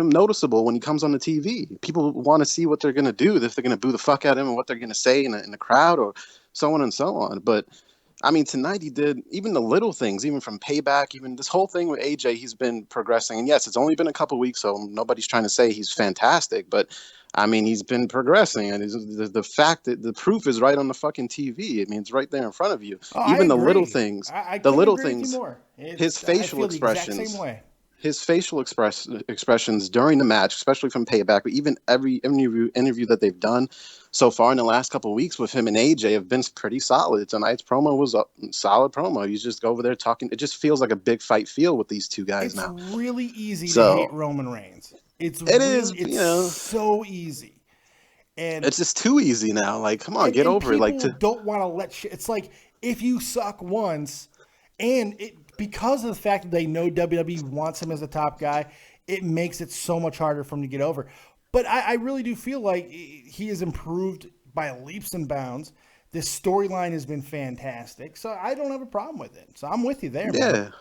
noticeable when he comes on the TV. People want to see what they're going to do, if they're going to boo the fuck out of him and what they're going to say in the crowd or so on and so on. But I mean, tonight he did even the little things, even from Payback, even this whole thing with AJ, he's been progressing. And yes, it's only been a couple weeks, so nobody's trying to say he's fantastic, but I mean, he's been progressing. And the fact that the proof is right on the fucking TV. I mean, it's right there in front of you. Even the little things, his facial expressions. His facial expressions during the match, especially from Payback, but even every interview that they've done so far in the last couple of weeks with him and AJ have been pretty solid. Tonight's promo was a solid promo. You just go over there talking. It just feels like a big fight feel with these two guys now. It's really easy to hate Roman Reigns. It's so easy. And it's just too easy now. Like, come on, get over it. Like, don't want to let shit. It's like, if you suck once and because of the fact that they know WWE wants him as a top guy, it makes it so much harder for him to get over. But I really do feel like he has improved by leaps and bounds. This storyline has been fantastic, so I don't have a problem with it. So I'm with you there. Yeah. Man.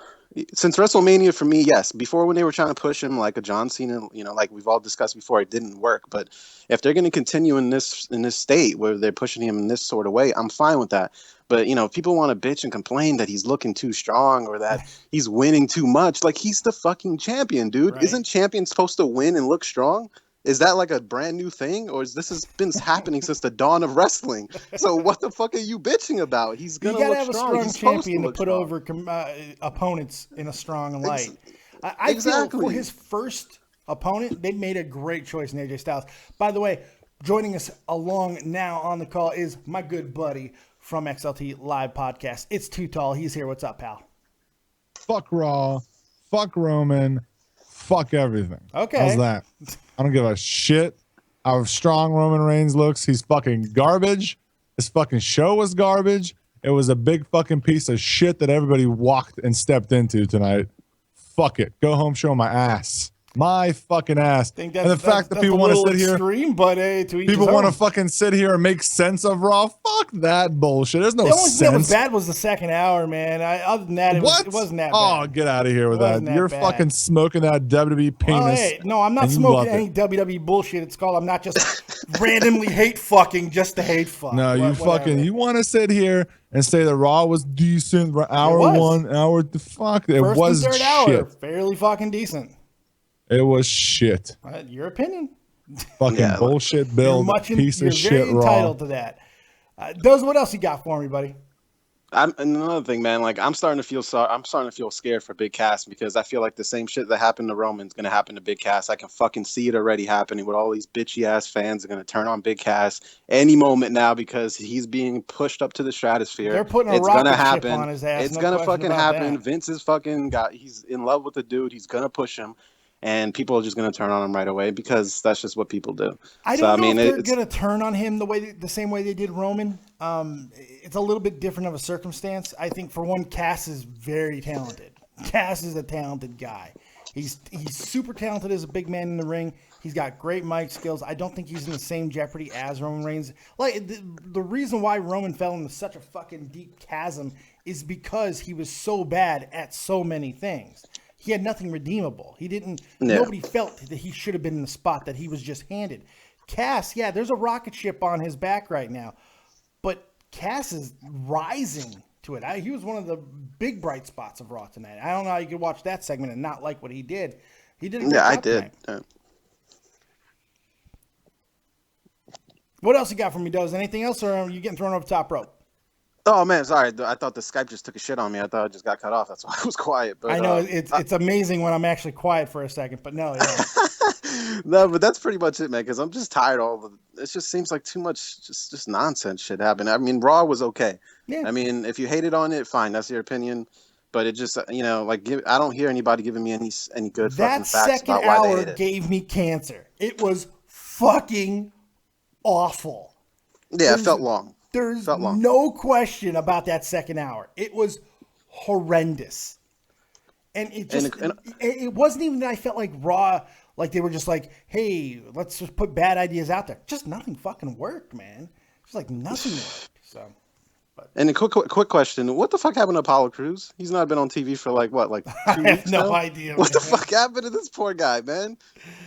Since WrestleMania, for me, yes. Before, when they were trying to push him like a John Cena, like we've all discussed before, it didn't work. But if they're going to continue in this state where they're pushing him in this sort of way, I'm fine with that. But, if people want to bitch and complain that he's looking too strong or that he's winning too much, like, he's the fucking champion, dude. Right. Isn't champion supposed to win and look strong? Is that like a brand new thing, or is this has been happening since the dawn of wrestling? So what the fuck are you bitching about? He's gonna look strong. You gotta have a strong champion to put over opponents in a strong light. I feel for his first opponent, they made a great choice in AJ Styles. By the way, joining us along now on the call is my good buddy from XLT Live Podcast. It's Too Tall. He's here. What's up, pal? Fuck Raw. Fuck Roman. Fuck everything. Okay. How's that? I don't give a shit how strong Roman Reigns looks. He's fucking garbage. This fucking show was garbage. It was a big fucking piece of shit that everybody walked and stepped into tonight. Fuck it. Go home, show my ass. My fucking ass. And the fact that people want to sit here, but hey, people want to fucking sit here and make sense of Raw. Fuck that bullshit. There's no sense. The only thing that was bad was the second hour, man. Other than that, it wasn't that bad. Oh, get out of here with that. You're fucking smoking that WWE penis. Hey, no, I'm not smoking any WWE bullshit. It's called. I'm not just randomly hate fucking just to hate fuck. No, you want to sit here and say the Raw was decent. Hour 1, hour the fuck. It was third shit. Hour, fairly fucking decent. It was shit. Your opinion. Fucking bullshit build. Piece of shit. You're very entitled to that. Does what else you got for me, buddy? Another thing, man. Like, I'm starting to feel sorry. I'm starting to feel scared for Big Cass, because I feel like the same shit that happened to Roman is going to happen to Big Cass. I can fucking see it already happening with all these bitchy ass fans are going to turn on Big Cass any moment now, because he's being pushed up to the stratosphere. They're putting a rocket ship on his ass. It's going to fucking happen. Vince is fucking he's in love with the dude. He's going to push him. And people are just going to turn on him right away, because that's just what people do. I don't know if they're going to turn on him the same way they did Roman. It's a little bit different of a circumstance. I think, for one, Cass is very talented. Cass is a talented guy. He's super talented as a big man in the ring. He's got great mic skills. I don't think he's in the same jeopardy as Roman Reigns. Like, the reason why Roman fell into such a fucking deep chasm is because he was so bad at so many things. He had nothing redeemable. Nobody felt that he should have been in the spot that he was just handed. Cass, yeah, there's a rocket ship on his back right now, but Cass is rising to it. He was one of the big bright spots of Raw tonight. I don't know how you could watch that segment and not like what he did. He did a good job I did. What else you got for me, Does? Anything else, or are you getting thrown over the top rope? Oh man, sorry. I thought the Skype just took a shit on me. I thought it just got cut off. That's why I was quiet. But I know it's amazing when I'm actually quiet for a second, but no, yeah. No, but that's pretty much it, man. Because I'm just tired. It just seems like too much, just nonsense shit happened. I mean, Raw was okay. Yeah. I mean, if you hated on it, fine. That's your opinion. But it just, like, I don't hear anybody giving me any good fucking facts about why they hate it. That second hour gave me cancer. It was fucking awful. Yeah, it felt long. There's no question about that second hour. It was horrendous. And it just, it wasn't even that I felt like Raw, like they were just like, hey, let's just put bad ideas out there. Just nothing fucking worked, man. Just like nothing worked. So. And a quick question: what the fuck happened to Apollo Crews? He's not been on TV for like 2 weeks I have no idea. What the fuck happened to this poor guy, man?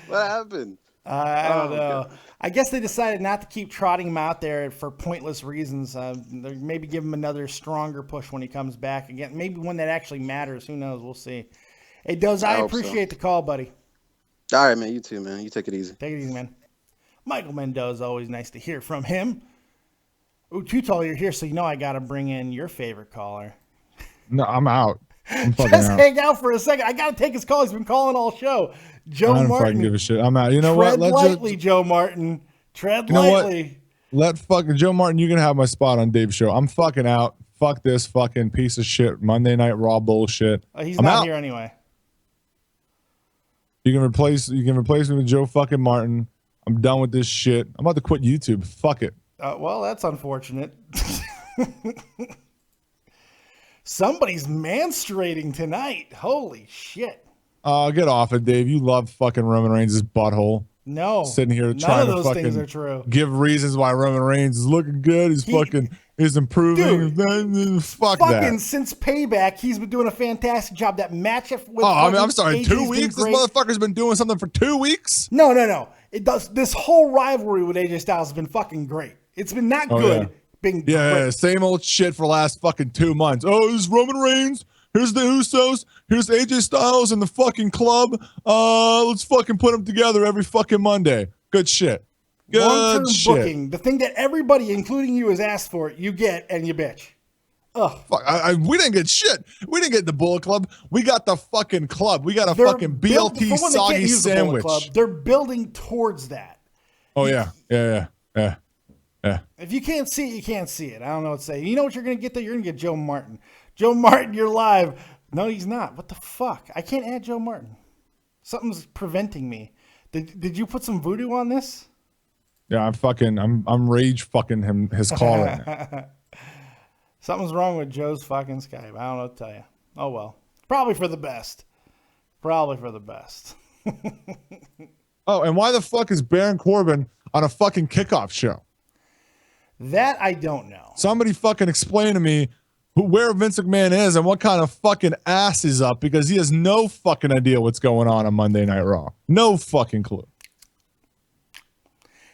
What happened? I don't know. God. I guess they decided not to keep trotting him out there for pointless reasons. Maybe give him another stronger push when he comes back again. Maybe one that actually matters. Who knows? We'll see. Hey, Does, I appreciate the call, buddy. All right, man. You too, man. You take it easy. Take it easy, man. Michael Mendoza, always nice to hear from him. Ooh, Tall, you're here, so you know I got to bring in your favorite caller. No, I'm out. I'm fucking Just out. hang out for a second. I got to take his call. He's been calling all show. Joe I don't Martin. fucking give a shit. I'm out. You know Tread what? lightly, Joe Martin. Tread lightly. Let fucking Joe Martin, you can have my spot on Dave's show. I'm fucking out. Fuck this fucking piece of shit Monday Night Raw bullshit. He's I'm not out. here anyway. You can replace me with Joe fucking Martin. I'm done with this shit. I'm about to quit YouTube. Fuck it. Well, that's unfortunate. Somebody's menstruating tonight. Holy shit. Get off it, Dave. You love fucking Roman Reigns' butthole. No. Sitting here none trying of to those fucking things are true. give reasons why Roman Reigns is looking good. He's improving. Dude, fuck fucking that. Since Payback, he's been doing a fantastic job. That matchup with I'm sorry. AJ's 2 weeks? This motherfucker's been doing something for 2 weeks? No. It does. This whole rivalry with AJ Styles has been fucking great. It's been not good. Yeah. Been great. Yeah, same old shit for the last fucking 2 months. Oh, this is Roman Reigns. Here's the Usos. Here's AJ Styles and the fucking club. Let's fucking put them together every fucking Monday. Good shit. Long-term Good shit. booking. The thing that everybody, including you, has asked for, you get, and you bitch. Ugh. Fuck, we didn't get shit. We didn't get the Bullet Club. We got the fucking club. We got a fucking BLT soggy sandwich. They're building towards that. Oh, yeah. If you can't see it, you can't see it. I don't know what to say. You know what you're going to get there? You're going to get Joe Martin. Joe Martin, you're live. No, he's not. What the fuck? I can't add Joe Martin. Something's preventing me. Did you put some voodoo on this? Yeah, I'm rage fucking him, his call right now. Something's wrong with Joe's fucking Skype. I don't know what to tell you. Oh, well. Probably for the best. Oh, and why the fuck is Baron Corbin on a fucking kickoff show? That I don't know. Somebody fucking explain to me where Vince McMahon is and what kind of fucking ass is up, because he has no fucking idea what's going on Monday Night Raw. No fucking clue.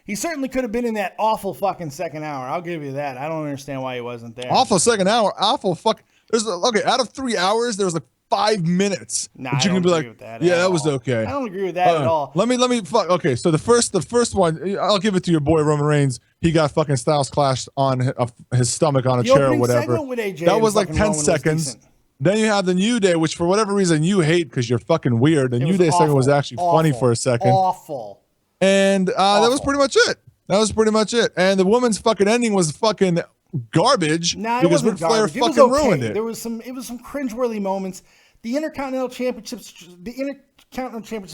He certainly could have been in that awful fucking second hour. I'll give you that. I don't understand why he wasn't there. Awful second hour. Awful fuck. Out of 3 hours, there was like 5 minutes. Nah, I don't agree with that. Yeah, that was okay. I don't agree with that at all. Let me fuck. Okay, so the first one, I'll give it to your boy Roman Reigns. He got fucking Styles clashed on his stomach on a chair or whatever. With AJ that was like 10 seconds. Then you have the New Day, which for whatever reason you hate because you're fucking weird. The New Day segment was actually funny for a second. Awful. And that was pretty much it. And the woman's fucking ending was fucking garbage because Ric Flair fucking ruined it. It was some cringeworthy moments. The Intercontinental Championship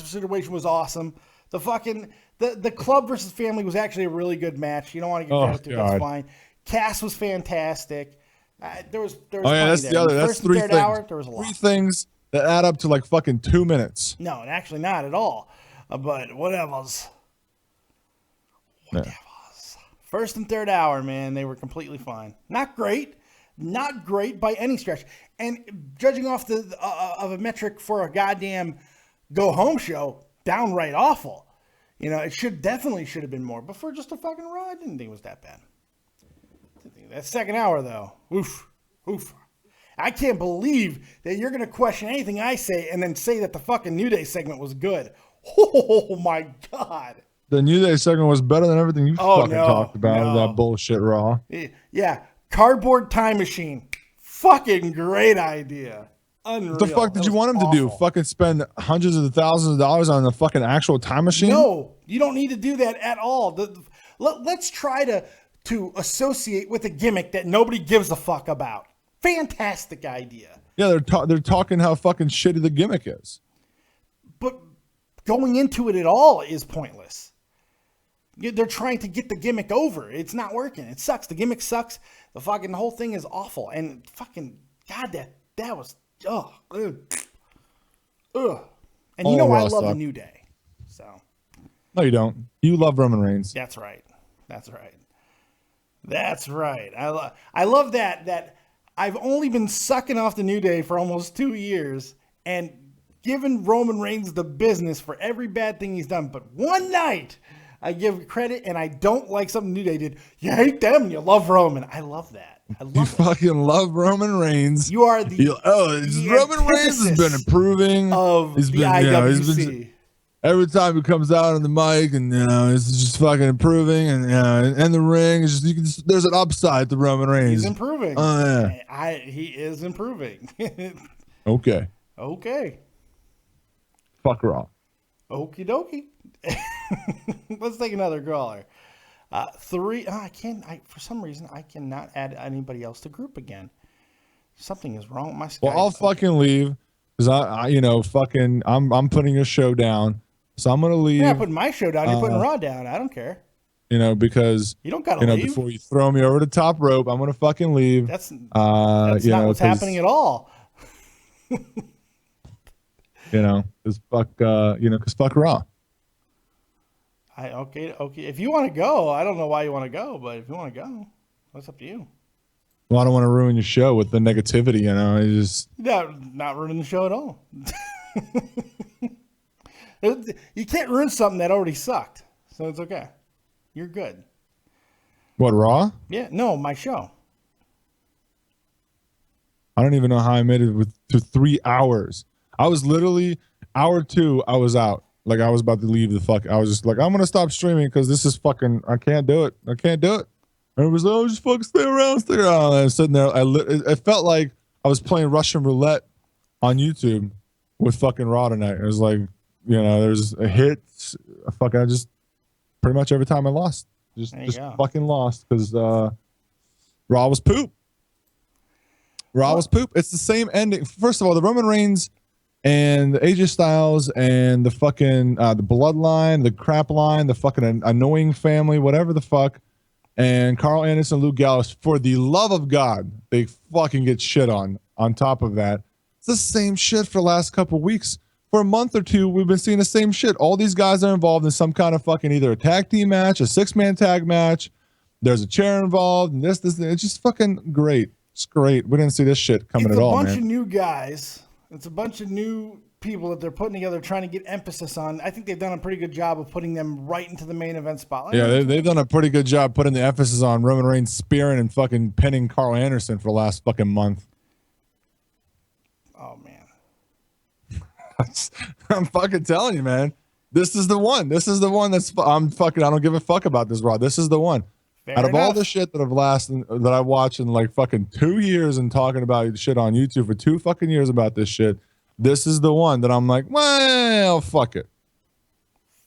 situation was awesome. The fucking the club versus family was actually a really good match. You don't want to get credit to it. That's fine. Cass was fantastic. There was that's there. the other. That's First three and third things. hour, there was a lot. 3 things that add up to like fucking 2 minutes. No, actually not at all. But whatever's. Yeah. First and third hour, man, they were completely fine. Not great by any stretch. And judging off of a metric for a goddamn go home show, downright awful. You know, it definitely should have been more. But for just a fucking Raw, I didn't think it was that bad. That second hour, though, oof. I can't believe that you're going to question anything I say and then say that the fucking New Day segment was good. Oh, my God. The New Day segment was better than everything you talked about that bullshit Raw. Yeah. Cardboard time machine. Fucking great idea. Unreal. What the fuck did you want him to do? Fucking spend hundreds of thousands of dollars on the fucking actual time machine? No, you don't need to do that at all. Let's try to associate with a gimmick that nobody gives a fuck about. Fantastic idea. Yeah, they're talking how fucking shitty the gimmick is. But going into it at all is pointless. They're trying to get the gimmick over. It's not working. It sucks. The gimmick sucks. The whole thing is awful. And fucking God, that was ugh. And you know I love a New Day. So. No, you don't. You love Roman Reigns. That's right. I love that I've only been sucking off the New Day for almost 2 years and giving Roman Reigns the business for every bad thing he's done. But one night I give credit and I don't like something New Day did. You hate them and you love Roman. I love that. You fucking love Roman Reigns. You are the Roman Reigns has been improving. He's been IWC. Every time he comes out on the mic and it's just fucking improving and the ring is just there's an upside to Roman Reigns. He's improving. Oh yeah. He is improving. Okay. Fuck Raw. Okie dokie. Let's take another caller. For some reason I cannot add anybody else to group again. Something is wrong with my Skype. Well, I'll fucking leave because I'm putting your show down. So I'm gonna leave. You're not putting my show down. You're putting Raw down. I don't care. Because you don't gotta leave. Before you throw me over the top rope, I'm gonna fucking leave. That's not what's happening at all. Because fuck Raw. Okay. If you want to go, I don't know why you want to go, but if you want to go, that's up to you. Well, I don't want to ruin your show with the negativity. Not ruining the show at all. You can't ruin something that already sucked, so it's okay. You're good. What, Raw? Yeah, no, my show. I don't even know how I made it to 3 hours. I was literally hour 2. I was out. Like I was about to leave the fuck. I was just like, I'm gonna stop streaming because this is fucking. I can't do it. And it was like, just fucking stay around. And I'm sitting there. It felt like I was playing Russian roulette on YouTube with fucking Raw tonight. It was like, there's a hit. I just pretty much every time I lost, just fucking lost because Raw was poop. It's the same ending. First of all, the Roman Reigns and the AJ Styles and the fucking the bloodline, the crap line, the fucking annoying family, whatever the fuck, and Carl Anderson, Luke Gallows. For the love of God, they fucking get shit on. On top of that, it's the same shit for the last couple weeks. For a month or two, we've been seeing the same shit. All these guys are involved in some kind of fucking either a tag team match, a 6-man tag match. There's a chair involved, and this. It's just fucking great. It's great. We didn't see this shit coming at all, man. It's a bunch of new guys. It's a bunch of new people that they're putting together, trying to get emphasis on. I think they've done a pretty good job of putting them right into the main event spotlight. Yeah, they've done a pretty good job putting the emphasis on Roman Reigns spearing and fucking pinning Carl Anderson for the last fucking month. Oh, man. I'm fucking telling you, man. This is the one. I don't give a fuck about this Raw. This is the one. Out of all the shit that I watched in like fucking 2 years and talking about shit on YouTube for 2 fucking years about this shit, this is the one that I'm like, well, fuck it.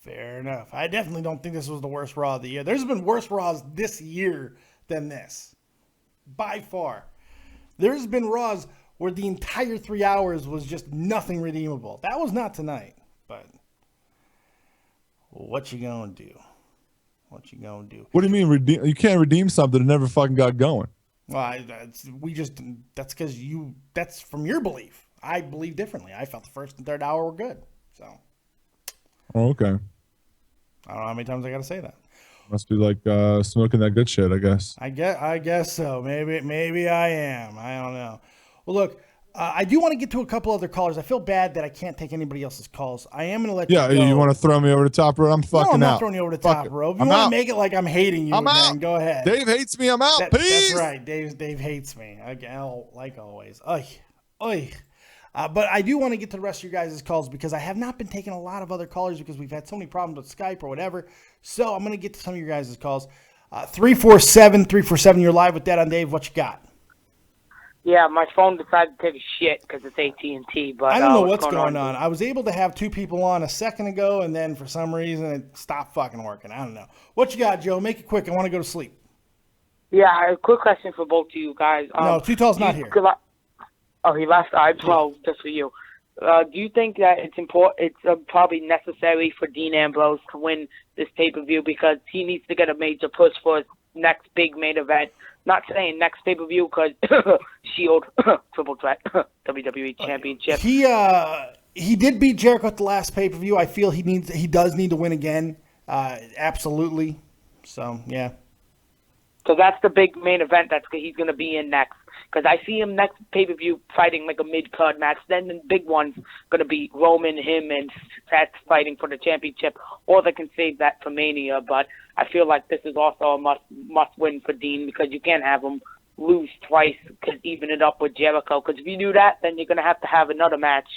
Fair enough. I definitely don't think this was the worst Raw of the year. There's been worse Raws this year than this. By far. There's been Raws where the entire 3 hours was just nothing redeemable. That was not tonight, but what you gonna do? What you gonna do? What do you mean redeem? You can't redeem something that never fucking got going. Well, that's because that's from your belief. I believe differently. I felt the first and third hour were good. So. Oh, okay. I don't know how many times I got to say that. Must be like smoking that good shit, I guess. I guess so. Maybe I am. I don't know. Well, look, I do want to get to a couple other callers. I feel bad that I can't take anybody else's calls. I am going to let you go. You want to throw me over the top rope? I'm fucking out. No, I'm not throwing you over the top rope. If you want to make it like I'm hating you, then go ahead. Dave hates me. I'm out. Peace. That's right. Dave hates me. Again, like always. But I do want to get to the rest of your guys' calls because I have not been taking a lot of other callers because we've had so many problems with Skype or whatever. So I'm going to get to some of your guys' calls. 347, you're live with Dead on Dave. What you got? Yeah, my phone decided to take a shit because it's AT&T. But I don't know what's going on. I was able to have two people on a second ago, and then for some reason it stopped fucking working. I don't know. What you got, Joe? Make it quick. I want to go to sleep. Yeah, a quick question for both of you guys. No, Tutal's not here. Oh, he left? Well, just for you. Do you think that it's important? It's probably necessary for Dean Ambrose to win this pay-per-view because he needs to get a major push for his next big main event? Not saying next pay-per-view because Shield, Triple Threat, WWE Championship. He did beat Jericho at the last pay-per-view. I feel he does need to win again. Absolutely. So, yeah. So that's the big main event he's going to be in next. Because I see him next pay-per-view fighting like a mid-card match. Then the big one's going to be Roman, him, and Seth fighting for the championship. Or they can save that for Mania. But I feel like this is also a must-win for Dean because you can't have him lose twice to even it up with Jericho. Because if you do that, then you're going to have another match.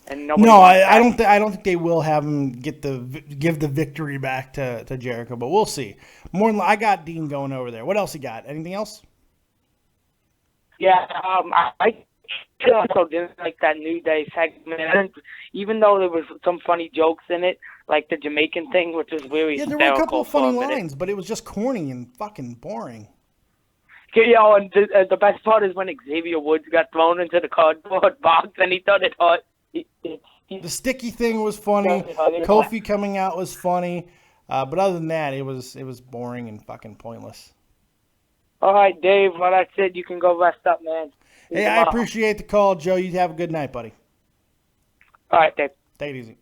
And I don't think they will have him give the victory back to Jericho. But we'll see. I got Dean going over there. What else you got? Anything else? Yeah, I also didn't like that New Day segment. Even though there was some funny jokes in it, like the Jamaican thing, which was really hysterical. Yeah, there were a couple of funny lines, but it was just corny and fucking boring. Yeah, and the best part is when Xavier Woods got thrown into the cardboard box and he thought it hurt. The sticky thing was funny. Kofi coming out was funny. But other than that, it was boring and fucking pointless. All right, Dave. Well, that's it. You can go rest up, man. Hey, I appreciate the call, Joe. You have a good night, buddy. All right, Dave. Take it easy.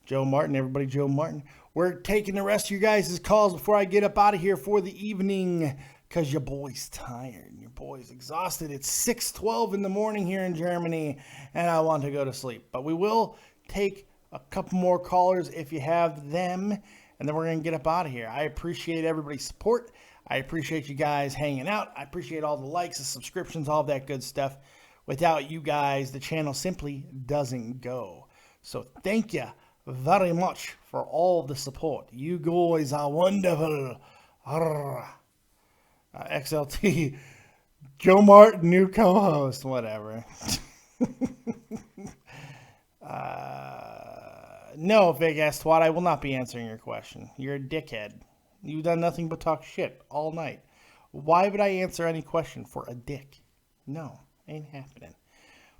Joe Martin, everybody, Joe Martin. We're taking the rest of your guys' calls before I get up out of here for the evening because your boy's tired and your boy's exhausted. It's 6:12 in the morning here in Germany, and I want to go to sleep. But we will take a couple more callers if you have them, and then we're going to get up out of here. I appreciate everybody's support. I appreciate you guys hanging out. I appreciate all the likes, the subscriptions, all that good stuff. Without you guys, the channel simply doesn't go. So thank you very much for all the support. You guys are wonderful. XLT, Joe Martin, new co-host, whatever. No, fake ass twat, I will not be answering your question. You're a dickhead. You've done nothing but talk shit all night. Why would I answer any question for a dick? No, ain't happening.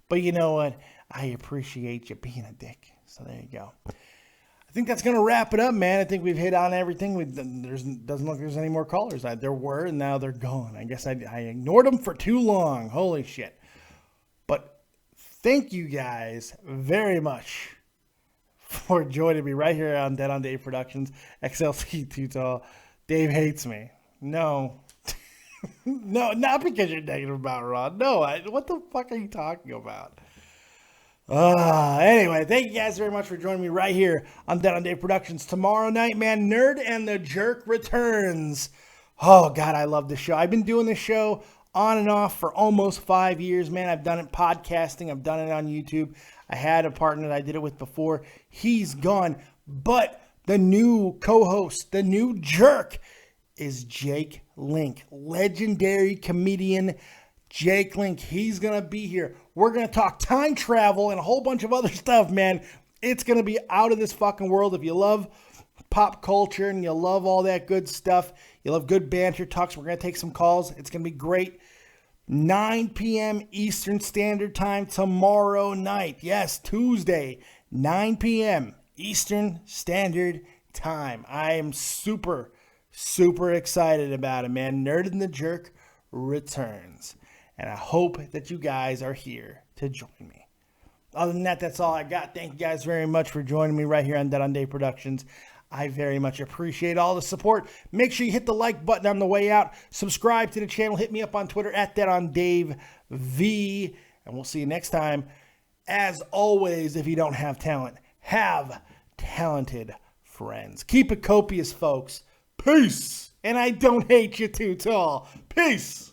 But you know what? I appreciate you being a dick. So there you go. I think that's going to wrap it up, man. I think we've hit on everything. Doesn't look like there's any more callers. There were, and now they're gone. I guess I ignored them for too long. Holy shit. But thank you guys very much for joining me right here on Dead on Dave Productions. XLC Too Tall. Dave hates me. No. No, not because you're negative about Raw. No, what the fuck are you talking about? Anyway, thank you guys very much for joining me right here on Dead on Dave Productions. Tomorrow night, man, Nerd and the Jerk returns. Oh, God, I love this show. I've been doing this show on and off for almost 5 years, man. I've done it podcasting. I've done it on YouTube. I had a partner that I did it with before. He's gone. But the new co-host, the new jerk, is Jake Link. Legendary comedian Jake Link. He's going to be here. We're going to talk time travel and a whole bunch of other stuff, man. It's going to be out of this fucking world. If you love pop culture and you love all that good stuff, you love good banter talks, we're going to take some calls. It's going to be great. 9 p.m. Eastern Standard Time tomorrow night. Yes, Tuesday, 9 p.m. Eastern Standard Time. I am super excited about it, man. Nerd and the Jerk returns. And I hope that you guys are here to join me. Other than that, that's all I got. Thank you guys very much for joining me right here on Dead on Dave Productions. I very much appreciate all the support. Make sure you hit the like button on the way out. Subscribe to the channel. Hit me up on Twitter at DeadOnDaveV. And we'll see you next time. As always, if you don't have talent, have talented friends. Keep it copious, folks. Peace. And I don't hate you too tall. Peace.